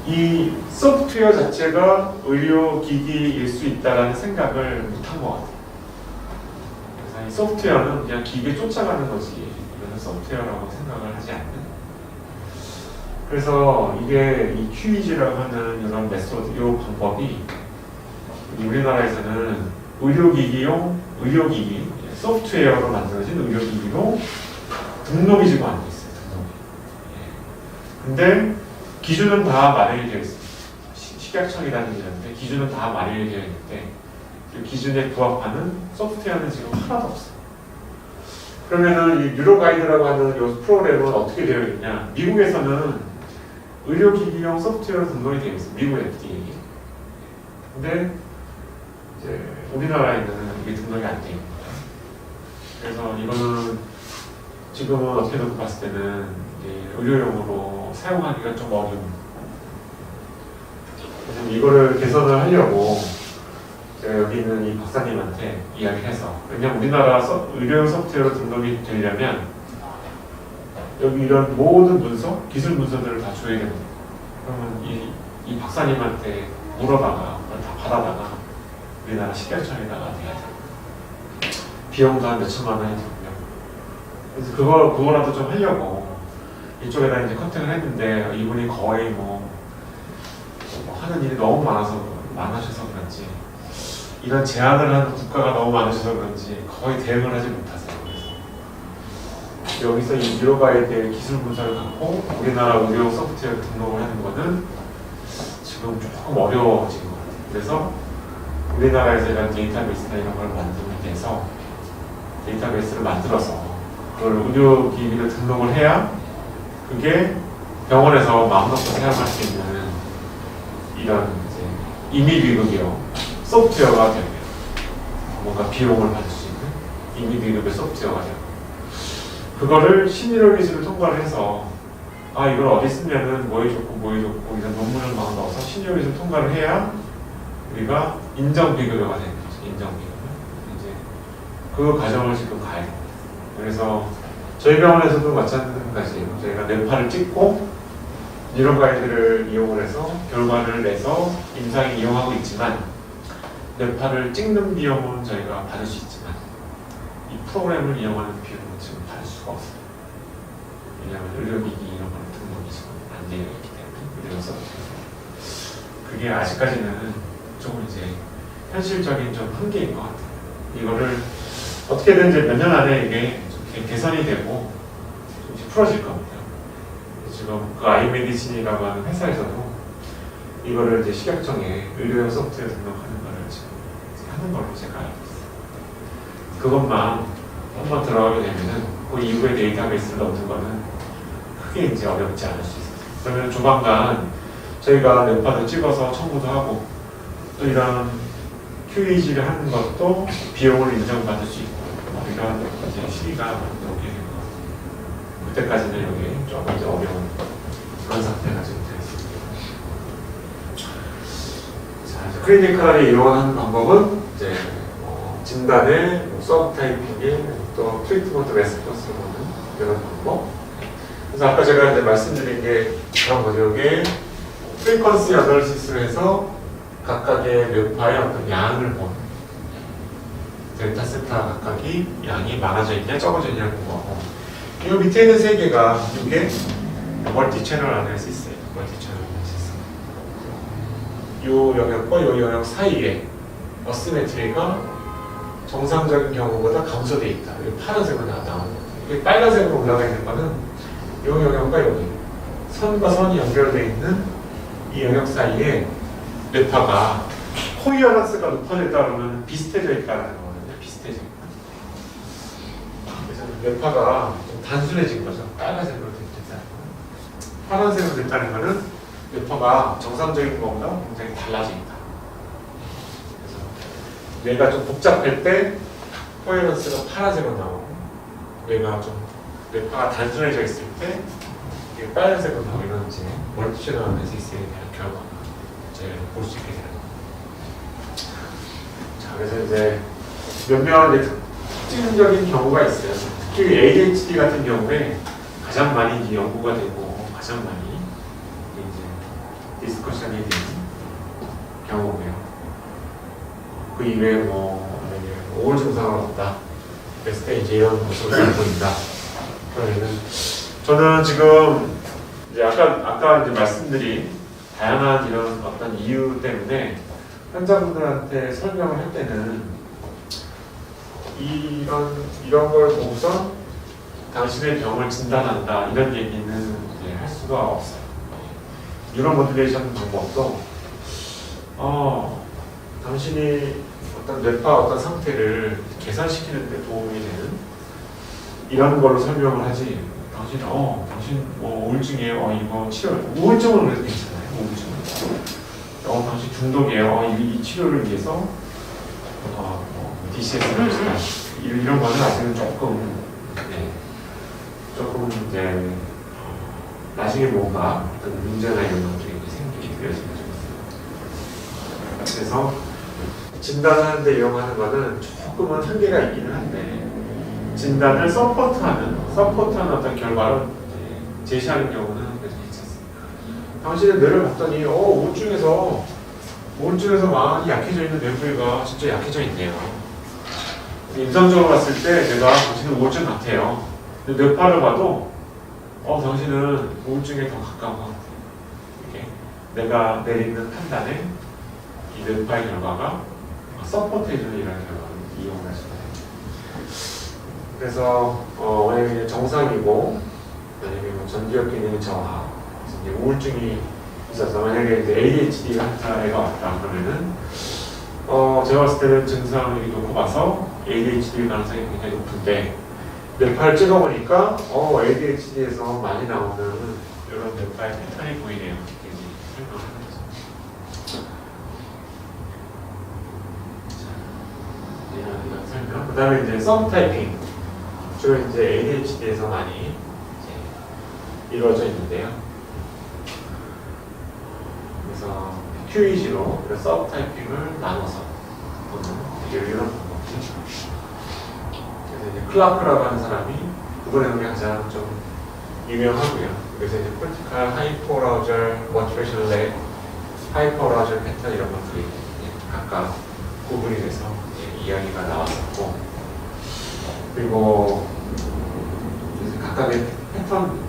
이 소프트웨어 자체가 의료기기일 수 있다는 생각을 못한 것 같아요. 그래서 이 소프트웨어는 그냥 기기에 쫓아가는 거지, 이거는 소프트웨어라고 생각을 하지 않는. 그래서 이게 이 QEG라고 하는 이런 메소드, 이 방법이 우리나라에서는 의료기기, 소프트웨어로 만들어진 의료기기로 등록이 지금 안 돼 있어요. 근데 기준은 다 마련이 되어 있습니다. 식약청이라는 게 있는데 기준은 다 마련이 되어 있는데 그 기준에 부합하는 소프트웨어는 지금 하나도 없어요. 그러면은 이 뉴로가이드라고 하는 이 프로그램은 어떻게 되어 있냐? 미국에서는 의료기기용 소프트웨어로 등록이 되어 있어요. 미국 FDA. 근데 이제 우리나라에는 이게 등록이 안 되어 있습니다. 그래서 이거는 지금은 어떻게 놓고 봤을 때는 의료용으로 사용하기가 좀 어려운. 그래서 이거를 개선을 하려고 제가 여기 있는 이 박사님한테 이야기를 해서, 왜냐면 우리나라 의료 소프트웨어로 등록이 되려면 여기 이런 모든 문서, 기술 문서들을 다 줘야 됩니다. 그러면 이 박사님한테 물어다가 그걸 다 받아다가 우리나라 식약청에다가 내야 돼요. 비용도 한 몇천만 원이 들고요. 그래서 그거라도 좀 하려고 이쪽에다 이제 컨택을 했는데, 이분이 거의 뭐 하는 일이 너무 많으셔서 그런지, 이런 제안을 하는 국가가 너무 많으셔서 그런지 거의 대응을 하지 못하세요. 그래서 여기서 이 뉴로가이드의 기술 문서를 갖고 우리나라 의료 소프트웨어 등록을 하는 거는 지금 조금 어려워진 것 같아요. 그래서 우리나라에서 이런 데이터베이스나 이런 걸 만들기 위해서 데이터베이스를 만들어서 그걸 의료기기를 등록을 해야 그게 병원에서 마음 놓고 사용할 수 있는 이런 이제 임의비급여 소프트웨어가 되면 뭔가 비용을 받을 수 있는 임의비급여 소프트웨어가 되고, 그거를 신의료 기술을 통과를 해서 이걸 어디 쓰면은 뭐에 좋고 이런 논문을 막 넣어서 신의료 기술 통과를 해야 우리가 인정비급여가 되는 거죠. 인정비급여. 이제 그 과정을 지금 가야 됩니다. 그래서 저희 병원에서도 마찬가지예요. 저희가 뇌파를 찍고 뉴로가이드를 이용을 해서 결과를 내서 임상에 이용하고 있지만, 뇌파를 찍는 비용은 저희가 받을 수 있지만 이 프로그램을 이용하는 비용은 지금 받을 수가 없어요. 왜냐하면 의료기기 이런 걸 등록이 지금 안 되어 있기 때문에, 의료서 그게 아직까지는 조금 이제 현실적인 좀 한계인 것 같아요. 이거를 어떻게든 이제 몇 년 안에 이게 좀 개선이 되고 좀 풀어질 겁니다. 지금 그 아이메디신이라고 하는 회사에서도 이거를 이제 식약청에 의료용 소프트웨어 등록하는 거를 지금 하는 걸로 제가 알고 있어요. 그것만 한번 들어가게 되면은 그 이후에 데이터베이스를 넣는 거는 크게 이제 어렵지 않을 수 있어요. 그러면 조만간 저희가 뇌파도 찍어서 청구도 하고 또 이런 QEG를 하는 것도 비용을 인정받을 수 있고, 이런 이제 시기가 오게 될 것 같아요. 그때까지는 여기 조금 이제 어려운 그런 상태가 지금 되어 있습니다. 자, 이제 클리니컬에 이용하는 방법은 이제 진단에 서브 타이핑에 또 트리트먼트 레스폰스를 보는 이런 방법. 그래서 아까 제가 이제 말씀드린 게 그런 거죠. 이게 프리퀀시 어널리시스를 해서 각각의 뇌파의 어떤 양을 보는, 델타, 세타 각각이 양이 많아져 있냐 적어져 있냐를 보고, 이 밑에 있는 세 개가 이게 멀티 채널 아날리시스예요. 멀티 채널 아날리시스. 이 영역과 이 영역 사이에 어시메트리가 정상적인 경우보다 감소되어 있다. 이게 파란색으로 나오는 거예요. 이게 빨간색으로 올라가 있는 거는 이 영역과 여기 선과 선이 연결되어 있는 이 영역 사이에 뇌파가 코이어런스가 높아져 있다 그러면 비슷해져 있다는 거거든요. 비슷해져 있다. 그래서 뇌파가 좀 단순해진 거죠. 빨간색으로 됐다는 거. 파란색으로 됐다는 거는 뇌파가 정상적인 것보다 굉장히 달라져 있다. 그래서 뇌가 좀 복잡할 때 코이어런스가 파란색으로 나오고, 뇌파가 단순해져 있을 때 이게 빨간색으로 나오고, 이런 이제 멀티채널 아날리시스에 대한 결과 볼 수 있게 되는 겁니다. 자, 그래서 이제 몇몇 특징적인 경우가 있어요. 특히 ADHD 같은 경우에 가장 많이 이제 연구가 되고 가장 많이 이제 디스커션이 되는 경우고요. 그 이외에 우울 증상은 없다. 그랬을 때 이제 이런 모습을 보인다. 그러면은 저는 지금 이제 아까 이제 말씀드린 다양한 이런 어떤 이유 때문에 환자분들한테 설명을 할 때는 이런 걸 보고서 당신의 병을 진단한다 이런 얘기는 이제 할 수가 없어요. 뉴런 모듈레이션 방법도 당신이 어떤 뇌파 어떤 상태를 개선시키는 데 도움이 되는 이런 걸로 설명을 하지, 당신 뭐 우울증이에요. 이거 치료, 우울증은 그래도 괜찮아요. 우울증은. 당신 중독이에요. 이 치료를 위해서 DCS를 이런 거는 아직은 조금 이제 나중에 뭔가 어떤 문제나 이런 것들이 생기게 되어지는 좀 있어요. 그래서 진단하는데 이용하는 거는 조금은 한계가 있기는 한데 진단을 서포트하는 어떤 결과를 제시하는 경우는 그래도 괜찮습니다. 당신의 뇌를 봤더니 우울증에서 많이 약해져 있는 뇌부위가 진짜 약해져 있네요. 임상적으로 봤을 때 내가 당신은 우울증 같아요. 근데 뇌파를 봐도 당신은 우울증에 더 가까운 것 같아요. 이게 내가 내리는 판단에 이 뇌파의 결과가 서포트해주는 이런 결과를 이용할 수가 있어요. 그래서 만약에 정상이고 만약에 뭐 전두엽 기능 저하, 이제 우울증이 있어서 만약에 이제 ADHD 환자 애가 왔다 그러면은 제가 봤을 때는 증상을 놓고 봐서 ADHD 가능성이 굉장히 높은데 뇌파를 찍어보니까 ADHD에서 많이 나오는 이런 뇌파의 패턴이 보이네요. 설명하는 거죠. 이런 설명. 그 다음에 이제 서브타이핑. 주로 이제 ADHD에서 많이 이루어져 있는데요. 그래서 QEG로 서브타이핑을 나눠서 보는 이런 방법이죠. 그래서 이제 클라크라고 하는 사람이 그분의 놈이 가장 좀 유명하고요. 그래서 이제 콜티칼 하이포라우절, 모티베이션 렉, 하이포라우절 패턴 이런 것들이 각각 구분이 돼서 이야기가 나왔었고, 그리고 각각의 패턴,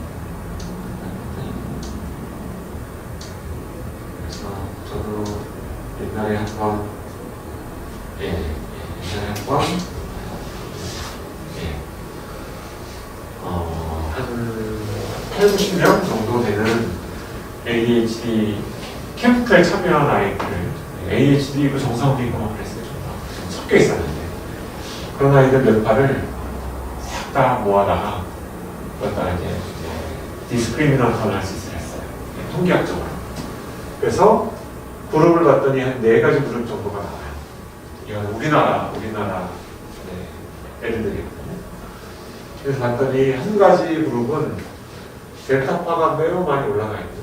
그래서 저도 옛날에 한번 한 8, 90명 정도 되는 ADHD 캠프에 참여한 아이들, ADHD 그 정상도 있고 그랬어요. 좀 섞여 있었는데 그런 아이들 몇 발을 싹 다 모아다가 그러다가 이제 디스크리미넌트 어널시스를 했어요. 통계학적으로. 그래서 그룹을 봤더니 한 4가지 그룹 정도가 나와요. 이건 우리나라 애들이거든요. 그래서 봤더니 한 가지 그룹은 델타파가 매우 많이 올라가 있는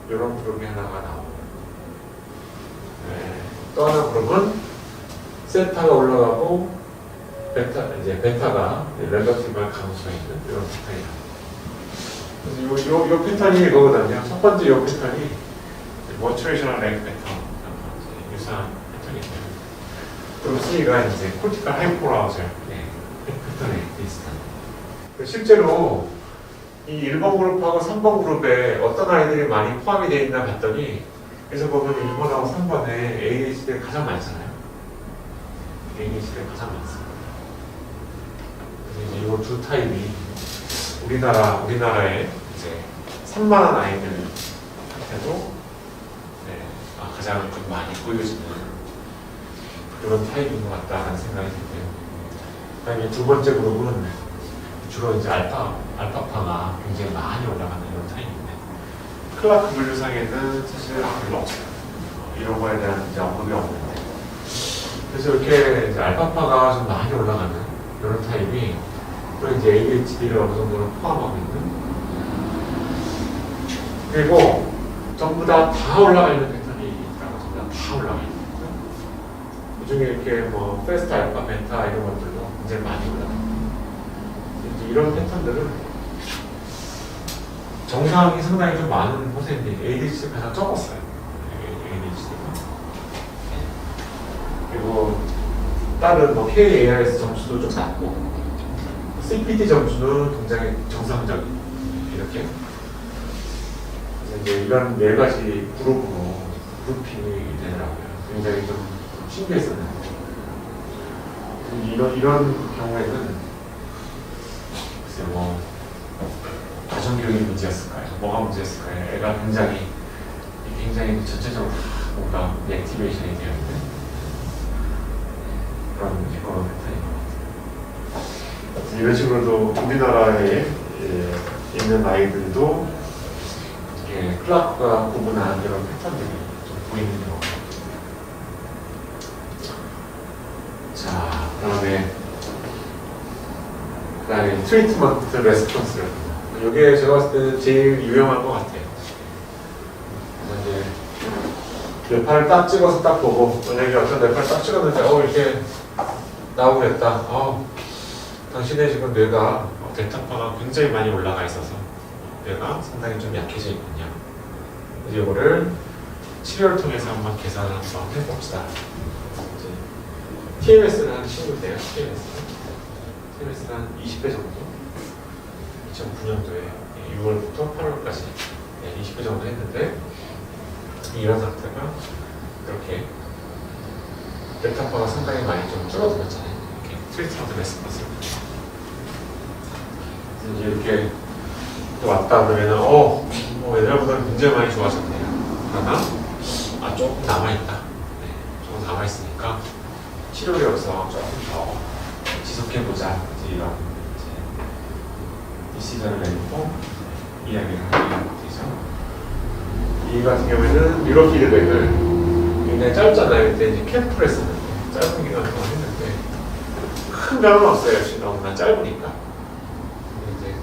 이런 그룹이 하나가 나오고, 또 하나 그룹은 세타가 올라가고 베타가 relative한 가능성이 있는 이런 패턴이 나와요. 그래서 요 패턴이 이거거든요. 첫 번째 요 패턴이 모티베이셔널 렉 패턴, 유사한 패턴인데요. 그리고 C가 이제 콜티칼 하이포라우절 패턴에 비슷한. 실제로 이 1번 그룹하고 3번 그룹에 어떤 아이들이 많이 포함이 되어 있나 봤더니, 그래서 보면 1번하고 3번에 ADHD가 가장 많잖아요. ADHD가 가장 많습니다. 그래서 이제 이 두 타입이 우리나라의 이제 산만한 아이들한테도 가장 좀 많이 보여지는 그런 타입인 것 같다는 생각이 들고요. 그다음에 두 번째 그룹은 주로 이제 알파파가 굉장히 많이 올라가는 이런 타입인데, 클라크 분류상에는 사실 별로 없어요. 이런 거에 대한 이제 언급이 없는데, 그래서 이렇게 이제 알파파가 좀 많이 올라가는 이런 타입이 또 이제 ADHD를 어느 정도는 포함하고 있는, 그리고 전부 다 올라가 있는 패턴이 있다고. 전부 다 올라가 있는 거죠. 그 중에 이렇게 뭐 페스트 알파, 베타 이런 것들도 굉장히 많이 올라가요. 이런 패턴들은 정상이 상당히 좀 많은 호세인데 ADHD가 가장 적었어요. ADHD가. 그리고 다른 뭐 KARS 점수도 좀 낮고, CPT 점수는 굉장히 정상적인, 이렇게. 그래서 이제 이런 4가지 그룹으로 그룹핑이 되더라고요. 굉장히 좀 신기했었는데, 이런 경우에는 뭐 가정교육이 문제였을까요? 뭐가 문제였을까요? 애가 굉장히 전체적으로 뭔가 액티베이션이 되어 있는 그런 패턴인 것 같아요. 이런 식으로도 우리나라에 있는 아이들도 클라크가 구분한 이런 패턴들이 좀 보이는 경우가. 자, 그다음에 트리트먼트 레스폰스. 이게 제가 봤을 때는 제일 유용한 것 같아요. 이제 뇌파를 딱 찍어서 딱 보고 만약에 어떤 뇌파를 딱 찍었는데 이렇게 나오고 그랬다. 당신의 지금 뇌가 델타파가 굉장히 많이 올라가 있어서 뇌가 상당히 좀 약해져 있군요. 그래서 이거를 치료를 통해서 한번 계산을 한번 해봅시다. TMS는 한 친구인데요. TMS는 한 20배 정도. 2009년도에 6월부터 8월까지 20배 정도 했는데 이런 상태가 이렇게 델타파가 상당히 많이 좀 줄어들었잖아요. 이렇게 트리트먼트 레스폰스. 이제 이렇게 왔다 그러면은 예전보다는 굉장히 많이 좋아졌네요. 그러나 조금 남아있다. 조금 남아있으니까 치료를 여기서 조금 더 지속해보자. 이런 디시전을 내놓고 이야기를 하게 되죠. 이 같은 경우에는 뉴로 피드백을 굉장히 짧잖아요. 그때 이제 캠프를 했었는데 짧은 기간 동안 했는데 큰 변화는 없어요. 역시 너무나 짧으니까. 근데 이제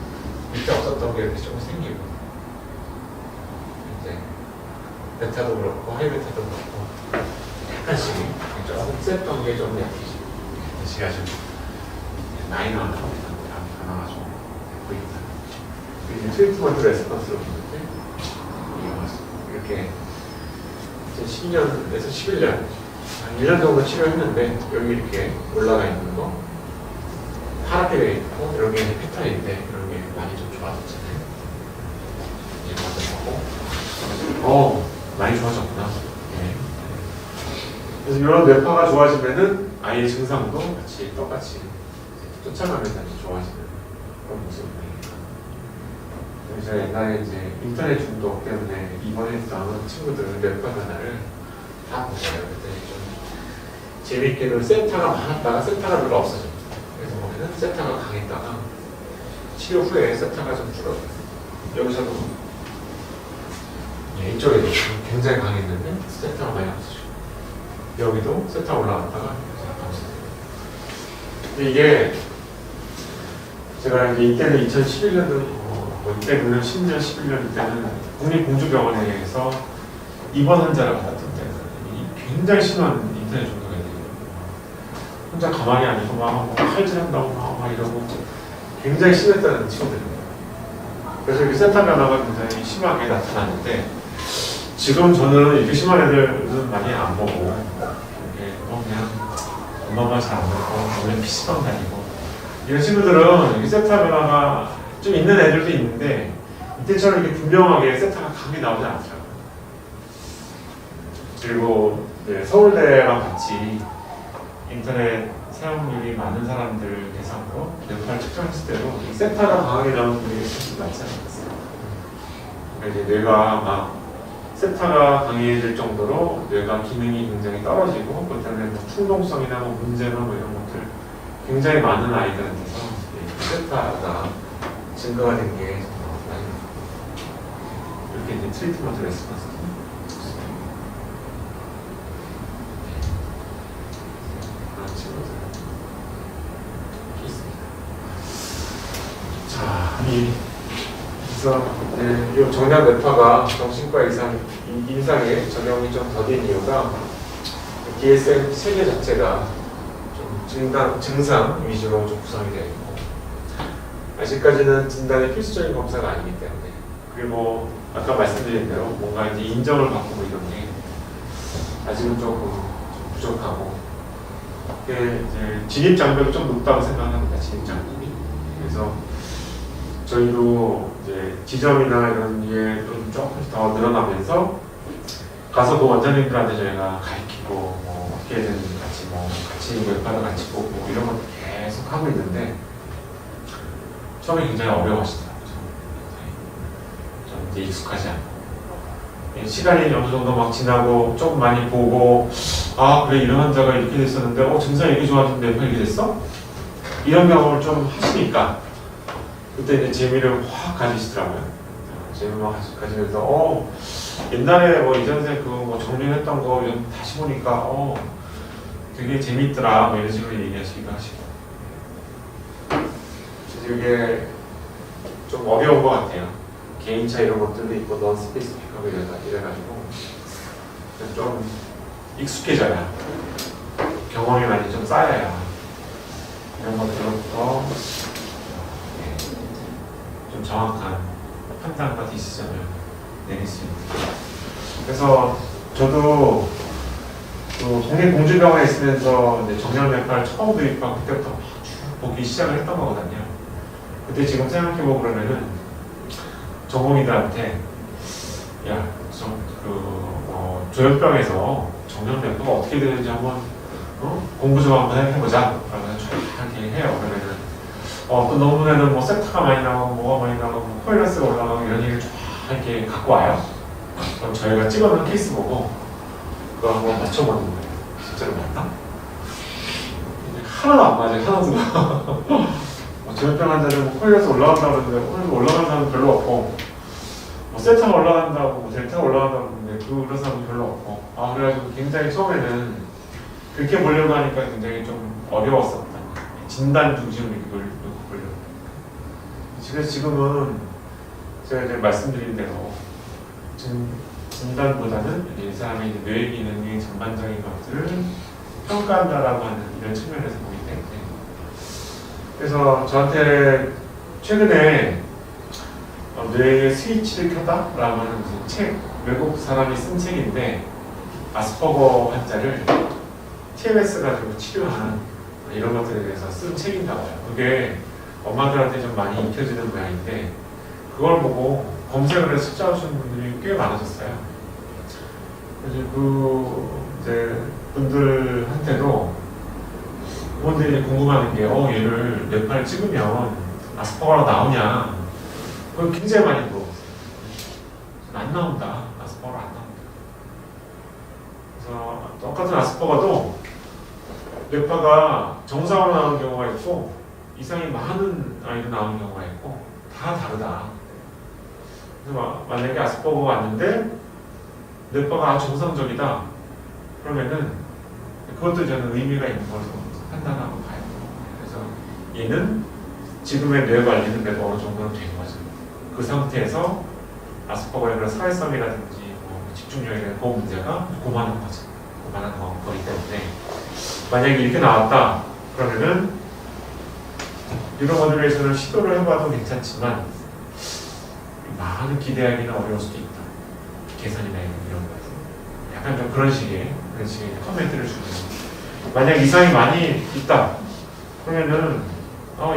밑에 없었던 게 이렇게 조금 생기고 이제 베타도 그렇고 하이베타도 그렇고 약간씩 조금 셌던 게 좀 약해지고 다시가 좀 마이너한 변화가 좀 보인다. 이제 트리트먼트 레스폰스로 보는데 이렇게 10년에서 11년 한 1년 정도 치료했는데 여기 이렇게 올라가 있는 거 파랗게 되어 있고 이런 게 패턴인데 이런 게 많이 좀 좋아졌잖아요. 이제 먼저 보고 많이 좋아졌구나. 네. 그래서 이런 뇌파가 좋아지면은 아이의 증상도 똑같이 쫓아가면서 좋아지는 그런 모습입니다. 제가 옛날에 이제 인터넷 중독 때문에 입원했던 친구들 뇌파 변화를 다 보고요. 그랬더니 좀 재밌게는 세타가 많았다가 세타가 별로 없어졌어요. 그래서 보면은 세타가 강했다가 치료 후에 세타가 좀 줄어들어요. 여기서도 이쪽에도 굉장히 강했는데 세타가 많이 없어지고 여기도 세타 올라갔다가 없어져요. 근데 이게 제가 이제 이때는 2011년도 이때는 10년, 11년 때는 국립공주병원에서 입원 환자를 받았던 때는 굉장히 심한 인터넷 중독이 돼요. 혼자 가만히 안 있고 막 칼질한다고 막 이러고 굉장히 심했다는 친구들입니다. 그래서 이렇게 세타 변화가 굉장히 심하게 나타나는데 지금 저는 이렇게 심한 애들은 많이 안 보고 그냥 엄마가 잘 안 먹고 원래 PC방 다니고 이런 친구들은 이렇게 세타 변화가 좀 있는 애들도 있는데 이때처럼 이렇게 분명하게 세타가 강하게 나오지 않더라고요. 그리고 서울대랑 같이 인터넷 사용률이 많은 사람들 대상으로 뇌파를 측정했을 때도 세타가 강하게 나오는 분들이 사실 많지 않았어요. 그러니까 이제 뇌가 막 세타가 강해질 정도로 뇌가 기능이 굉장히 떨어지고 그 때문에 뭐 충동성이나 뭐 문제나 뭐 이런 것들 굉장히 많은 아이들한테서 세타가 증가가 된 게 많이 이렇게 이제 트리트먼트 레스폰스 그런 친구들 있습니다. 자, 그래서 이 정량 뇌파가 정신과 임상에 적용이 좀 더딘 이유가 DSM 체계 자체가 좀 증상 위주로 좀 구성이 되어 있고 아직까지는 진단의 필수적인 검사가 아니기 때문에 그리고 아까 말씀드린 대로 뭔가 이제 인정을 받고 이런 게 아직은 조금 부족하고 이게 이제 진입 장벽이 좀 높다고 생각합니다. 진입 장벽이. 그래서 저희도 이제 지점이나 이런 게 좀 조금씩 더 늘어나면서 가서 그 원장님들한테 저희가 가르치고 뭐 어떻게든 같이 웹파도 같이 보고 이런 것도 계속 하고 있는데 처음에 굉장히 어려워하시더라고요. 좀 이제 익숙하지 않고 시간이 어느 정도 막 지나고 조금 많이 보고 그래 이런 환자가 이렇게 됐었는데 증상이 이렇게 좋아졌는데 왜 이렇게 됐어? 이런 경험을 좀 하시니까 그때 이제 재미를 확 가지시더라고요. 재미를 막 가지면서 옛날에 뭐 이전생 뭐 정리했던 거 다시 보니까 되게 재밌더라 뭐 이런 식으로 얘기하시기도 하시고 이게 좀 어려운 것 같아요. 개인차 이런 것들도 있고 넌 스페시픽하고 이래가지고 좀 익숙해져야, 경험이 많이 좀 쌓여야 이런 것들로부터 좀 정확한 판단과 디시전을 내릴 수 있는. 그래서 저도 또 동네 공주병원에 있으면서 이제 정형외과를 처음 도입하고 그때부터 쭉 보기 시작을 했던 거거든요. 그때 지금 생각해보고 그러면은 전공의들한테 야, 조현병에서 정형외과가 어떻게 되는지 한번 공부 좀 한번 해보자. 그러면 이렇게 해요. 그러면은 또 논문에는 뭐 세타가 많이 나오고 뭐가 많이 나오고 뭐 코일런스가 올라가고 이런 얘기를 쫙 이렇게 갖고 와요. 그럼 저희가 찍어놓은 케이스 보고 그거 한번 맞춰보는 거예요. 실제로 맞나? 하나도 안 맞아요. 하나도. 조현병 환자는 뭐 코일런스 올라간다고 그러는데 오늘 올라가는 사람은 별로 없고 뭐 세타가 올라간다고 뭐 델타가 올라간다고 그러는데 그런 사람은 별로 없고 그래가지고 굉장히 처음에는 그렇게 보려고 하니까 굉장히 좀 어려웠었다. 진단 중심으로 이렇게 보려고. 그래서 지금은 제가 이제 말씀드린 대로 진단보다는 이 사람의 이제 뇌 기능의 전반적인 것들을 평가한다라고 하는 이런 측면에서 보기 때문에. 그래서 저한테 최근에 뇌의 스위치를 켜다라고 하는 무슨 책, 외국 사람이 쓴 책인데 아스퍼거 환자를 TMS 가지고 치료하는 이런 것들에 대해서 쓴 책인가 봐요. 그게 엄마들한테 좀 많이 익혀지는 모양인데 그걸 보고 검색을 해서 찾아오시는 분들이 꽤 많아졌어요. 그래서 이제 분들한테도 부모들이 궁금한 게 얘를 뇌파를 찍으면 아스퍼거가 나오냐? 그걸 굉장히 많이 물어봤어요. 안 나온다. 아스퍼거가 안 나온다. 그래서 똑같은 아스퍼거도 뇌파가 정상으로 나오는 경우가 있고 이상이 많은 아이로 나오는 경우가 있고 다 다르다. 그래서 만약에 아스퍼거가 왔는데 뇌파가 아주 정상적이다. 그러면은 그것도 저는 의미가 있는 걸로 판단하고 봐요. 그래서 얘는 지금의 뇌 관리는 그래도 어느 정도는 된 거죠. 그 상태에서 아스퍼거의 그런 사회성이라든지 뭐 집중력이라든지 그 문제가 고만한 거죠. 고만한 거기 때문에 만약에 이렇게 나왔다 그러면은 뉴로모듈레이션을 시도를 해봐도 괜찮지만 많은 기대하기는 어려울 수도 있다. 계산이나 이런 거 약간 좀 그런 식의 커멘트를 주는. 만약 이상이 많이 있다 그러면은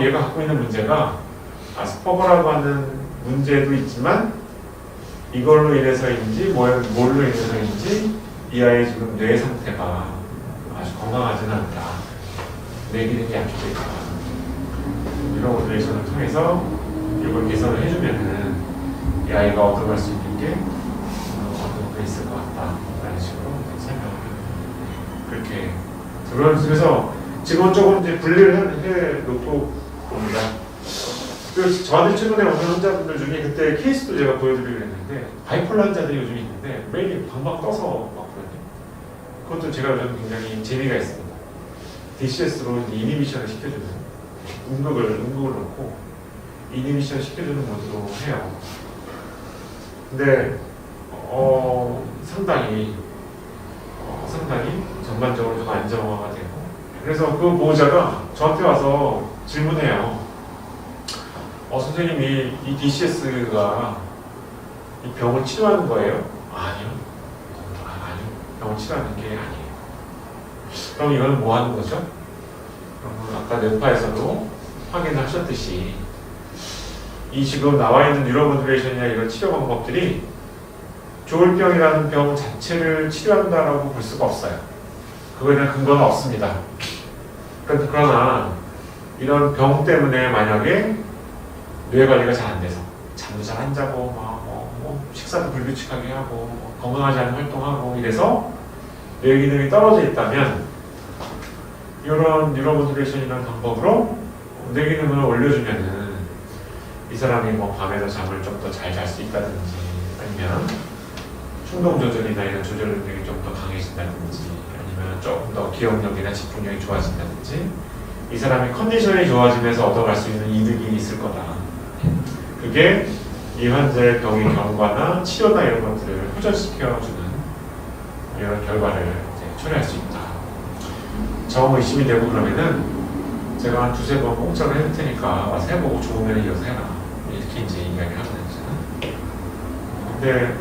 얘가 갖고 있는 문제가 아스퍼거라고 하는 문제도 있지만 이걸로 인해서인지 뭘로 인해서인지 이 아이의 지금 뇌 상태가 아주 건강하지는 않다. 뇌 기능이 약해져 있다. 뉴로모듈레이션을 통해서 이걸 개선을 해주면은 이 아이가 얻어갈 수 있는 게 어떤 게 있을 것 같다. 라는 식으로 설명을 그렇게 그래서 지금 조금 이제 분리를 해 놓고 봅니다. 그리고 저한테 최근에 오는 환자분들 중에 그때 케이스도 제가 보여드리기로 했는데 바이폴라 환자들이 요즘 있는데 매일 방방 떠서 왔거든요. 그것도 제가 요즘 굉장히 재미가 있습니다. DCS로 이니비션을 시켜주는 음극을 놓고 이니비션 시켜주는 모드로 해요. 근데 상당히 전반적으로 좀 안정화가 되고 그래서 그 보호자가 저한테 와서 질문해요. 선생님이 이 DCS가 이 병을 치료하는 거예요? 아니요. 병을 치료하는 게 아니에요. 그럼 이건 뭐 하는 거죠? 그러면 아까 뇌파에서도 확인을 하셨듯이 이 지금 나와 있는 뉴로모듈레이션이나 이런 치료 방법들이 조울병이라는 병 자체를 치료한다라고 볼 수가 없어요. 그거에 대한 근거는 없습니다. 그러나 이런 병 때문에 만약에 뇌 관리가 잘 안 돼서 잠도 잘 안 자고 식사도 불규칙하게 하고 건강하지 않은 활동하고 이래서 뇌 기능이 떨어져 있다면 이런 뉴로모듈레이션이라는 방법으로 뇌 기능을 올려주면은 이 사람이 밤에도 잠을 좀 더 잘 잘 수 있다든지 아니면 충동 조절이나 이런 조절 능력이 좀 더 강해진다든지 아니면 조금 더 기억력이나 집중력이 좋아진다든지 이 사람의 컨디션이 좋아지면서 얻어갈 수 있는 이득이 있을 거다. 그게 이 환자의 병의 경과나 치료나 이런 것들을 호전시켜주는 이런 결과를 이제 초래할 수 있다. 정 의심이 되고 그러면은 제가 한 두세 번 공짜로 해줄 테니까 와서 해보고 좋으면 이어서 해라. 이렇게 이제 이야기를 하는 거잖아요. 근데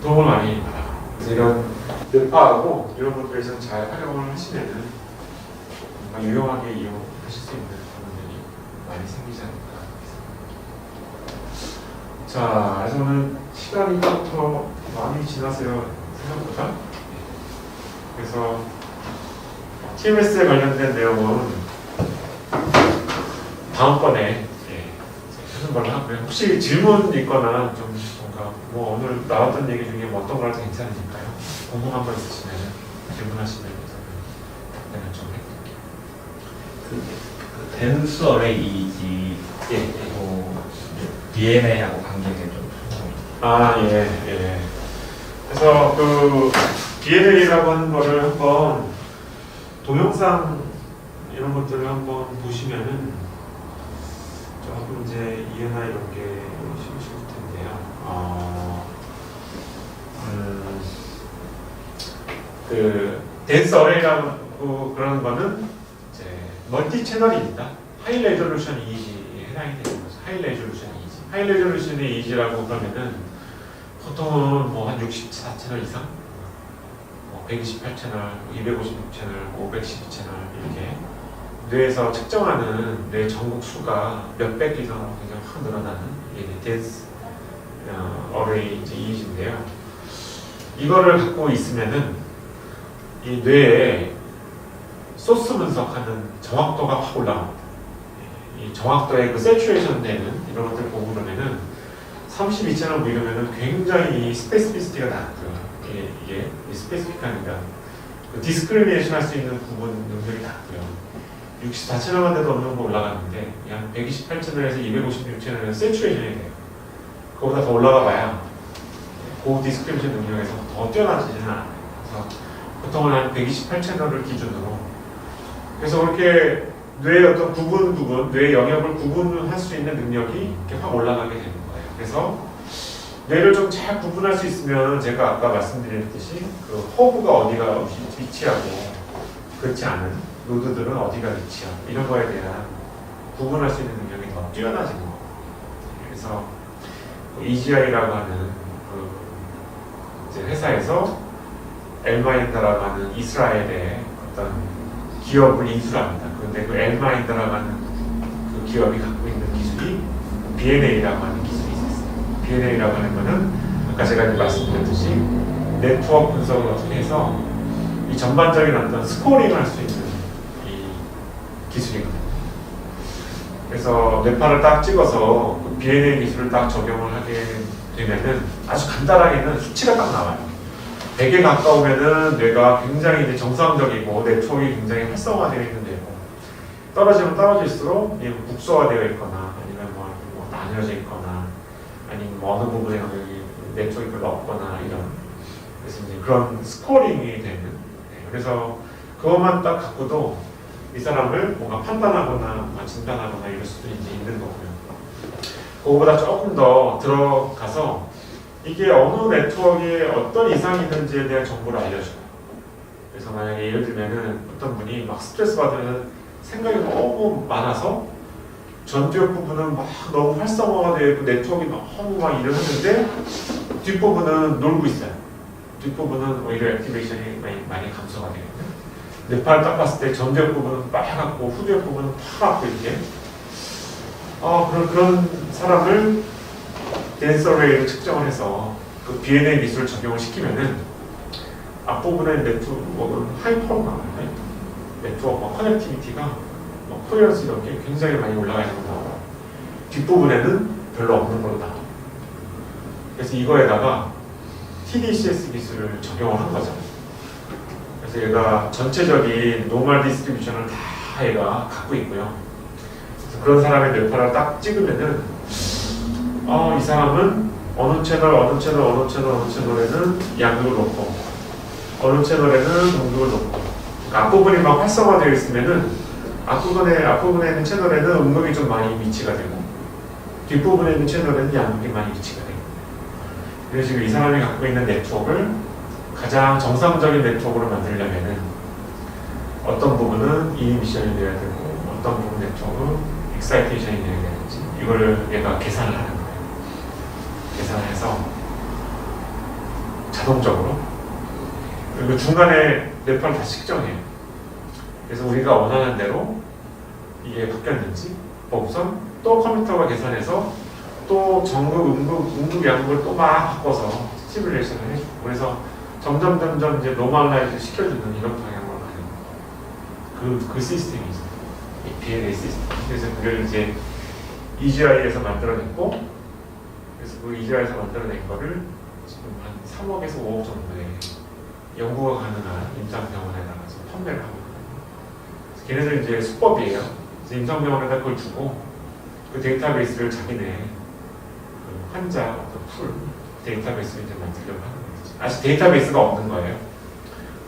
도움을 많이 받아. 그래서 이런 뇌파하고 이런 것들에서 잘 활용을 하시면은 정말 유용하게 이용하실 수 있는 부분들이 많이 생기지 않을까 생각합니다. 자, 그래서 오늘 시간이 더 많이 지났어요. 생각보다. 그래서 TMS에 관련된 내용은 다음번에 하는 걸로 하고요. 혹시 질문 있거나 좀 뭔가 뭐 오늘 나왔던 얘기 중에 뭐 어떤 거라도 괜찮으니까요. 궁금한 거 있으시면 질문하시면 답변을 좀 해드릴게요.
그 댄스 어레이지 DNA하고 관계가 좀
예. 그래서 그 DNA라고 하는 거를 한번 동영상 이런 것들을 한번 보시면은 조금 이제 이해나 이런 게 쉬우실 텐데요. 그 댄스 어레이라고 그러는 거는 이제 멀티 채널입니다. 하이 레졸루션 이미지에 해당이 되는 거죠. 하이 레졸루션 이미지. 하이 레졸루션 이미지라고 그러면은 보통은 뭐 한 64채널 이상, 128채널, 256채널, 512채널 이렇게 뇌에서 측정하는 뇌 전국 수가 몇백 이상으로 굉장히 확 늘어나는 이게 댄스 어레이 이미지인데요. 이거를 갖고 있으면은 이 뇌에 소스 분석하는 정확도가 확 올라갑니다. 이 정확도의 그 세츄레이션 되는 이런 것들 보고 그러면은 32채널 뭐 이러면은 굉장히 스페시피시티가 낮고요. 이게 스페시픽하니까 디스크리미네이션 할 수 있는 부분 능력이 낮고요. 64채널만 돼도 어느 정도 올라가는데 한 128채널에서 256채널에서 세츄레이션이 돼요. 그거보다 더 올라가 봐야 그 디스크리미네이션 능력에서 더 뛰어나지는 않아요. 그래서 보통은 한 128채널을 기준으로 그래서 그렇게 뇌의 어떤 뇌의 영역을 구분할 수 있는 능력이 이렇게 확 올라가게 되는 거예요. 그래서 뇌를 좀 잘 구분할 수 있으면 제가 아까 말씀드렸듯이 그 허브가 어디가 위치하고 그렇지 않은 노드들은 어디가 위치하고 이런 거에 대한 구분할 수 있는 능력이 더 뛰어나지는 거예요. 그래서 EGI라고 하는 그 이제 회사에서 엘마인더라고 하는 이스라엘의 어떤 기업을 인수합니다. 그런데 그 엘마인더라고 하는 그 기업이 갖고 있는 기술이 BNA라고 하는 기술이 있었어요. BNA라고 하는 거는 아까 제가 말씀드렸듯이 네트워크 분석을 어떻게 해서 이 전반적인 어떤 스코어링을 할 수 있는 이 기술이거든요. 그래서 뇌파를 딱 찍어서 그 BNA 기술을 딱 적용을 하게 되면은 아주 간단하게는 수치가 딱 나와요. 100에 가까우면은 뇌가 굉장히 이제 정상적이고 네트워크가 굉장히 활성화되어 있는 뇌고 떨어지면 떨어질수록 국소화되어 있거나 아니면 뭐 나뉘어져 있거나 아니면 뭐 어느 부분에 네트워크가 별로 없거나 이런 그래서 이제 그런 스코어링이 되는 그래서 그것만 딱 갖고도 이 사람을 뭔가 판단하거나 진단하거나 이럴 수도 이제 있는 거고요. 그거보다 조금 더 들어가서 이게 어느 네트워크에 어떤 이상이 있는지에 대한 정보를 알려줘요. 그래서 만약에 예를 들면은 어떤 분이 막 스트레스 받으면 생각이 너무 많아서 전두엽 부분은 막 너무 활성화가 되고 네트워크가 너무 막 일을 하는데 뒷부분은 놀고 있어요. 뒷부분은 오히려 액티베이션이 많이 감소가 되거든요. 뇌파를 딱 봤을 때 전두엽 부분은 빨갛고 후두엽 부분은 파랗고 이렇게 그런 사람을 댄스 어레이를 측정을 해서 그 BNA 기술을 적용을 시키면은 앞부분의 네트워크는 하이퍼로 나와요. 네트워크 커넥티비티가 코리언스 이런 게 굉장히 많이 올라가 있는 거 나와요. 뒷부분에는 별로 없는 걸로 나와요. 그래서 이거에다가 TDCS 기술을 적용을 한 거죠. 그래서 얘가 전체적인 노멀 디스트리뷰션을 다 얘가 갖고 있고요. 그래서 그런 사람의 뇌파를 딱 찍으면은 이 사람은 어느 채널에는 양극을 놓고 어느 채널에는 동극을 놓고 그러니까 앞부분이 막 활성화되어 있으면은 앞부분에 있는 채널에는 음극이 좀 많이 위치가 되고 뒷부분에 있는 채널에는 양극이 많이 위치가 되고 그래서 지금 이 사람이 갖고 있는 네트워크를 가장 정상적인 네트워크로 만들려면은 어떤 부분은 이미션이 돼야 되고 어떤 부분 네트워크는 익사이테이션이 돼야 되는지 이거를 얘가 계산을 하는 거예요. 계산을 해서 자동적으로 그리고 중간에 네트워크를 다 측정해요. 그래서 우리가 원하는 대로 이게 바뀌었는지 보고서 또 컴퓨터가 계산해서 또 음극, 양극을 또 막 바꿔서 시뮬레이션을 해주고 그래서 점점 이제 노멀라이즈 시켜주는 이런 방향으로 가는 그 시스템이죠. 이 BLA 시스템. 그래서 그걸 이제 EGI에서 만들어냈고 그래서 그 EGI에서 만들어낸 거를 지금 한 3억에서 5억 정도의 연구가 가능한 임상병원에다가서 판매를 하고 있거든요. 걔네들 이제 수법이에요. 그래서 임상병원에다 그걸 주고 그 데이터베이스를 자기네 그 환자 어떤 풀 데이터베이스를 이제 만들려고 하는 거죠. 아직 데이터베이스가 없는 거예요.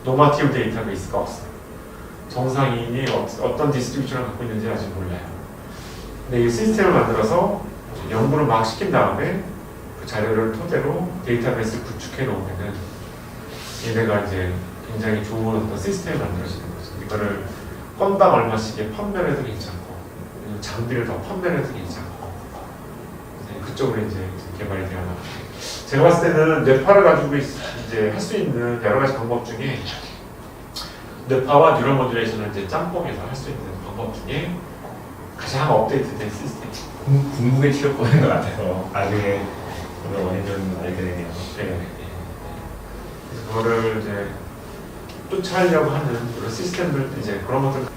노마티브 데이터베이스가 없어요. 정상인이 어떤 디스트리뷰션을 갖고 있는지 아직 몰라요. 근데 이 시스템을 만들어서 연구를 막 시킨 다음에 그 자료를 토대로 데이터베이스를 구축해 놓으면은 얘네가 이제 굉장히 좋은 어떤 시스템을 만들어지는 거죠. 이거를 건당 얼마씩에 판매를 해도 괜찮고 장비를 더 판매를 해도 괜찮고 그쪽으로 이제 개발이 되어 나가요. 제가 봤을 때는 뇌파를 가지고 이제 할 수 있는 여러 가지 방법 중에 뇌파와 뉴럴 모듈레이션을 이제 짬뽕해서 할 수 있는 방법 중에 가장 업데이트된 시스템.
궁극의 치료법인 것 같아서 나중에 오늘 원인을 알게 되네요.
네. 그래서 그거를 이제 쫓아내려고 하는 그런 시스템들 이제 그런 것들. 자,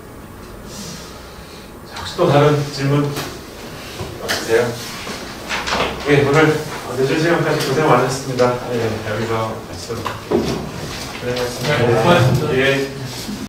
혹시 또 다른 질문 없으세요? 네, 오늘 늦은 시간까지 고생 많으셨습니다. 네, 여기서 마치도록 할게요.
네, 수고하셨습니다.
예.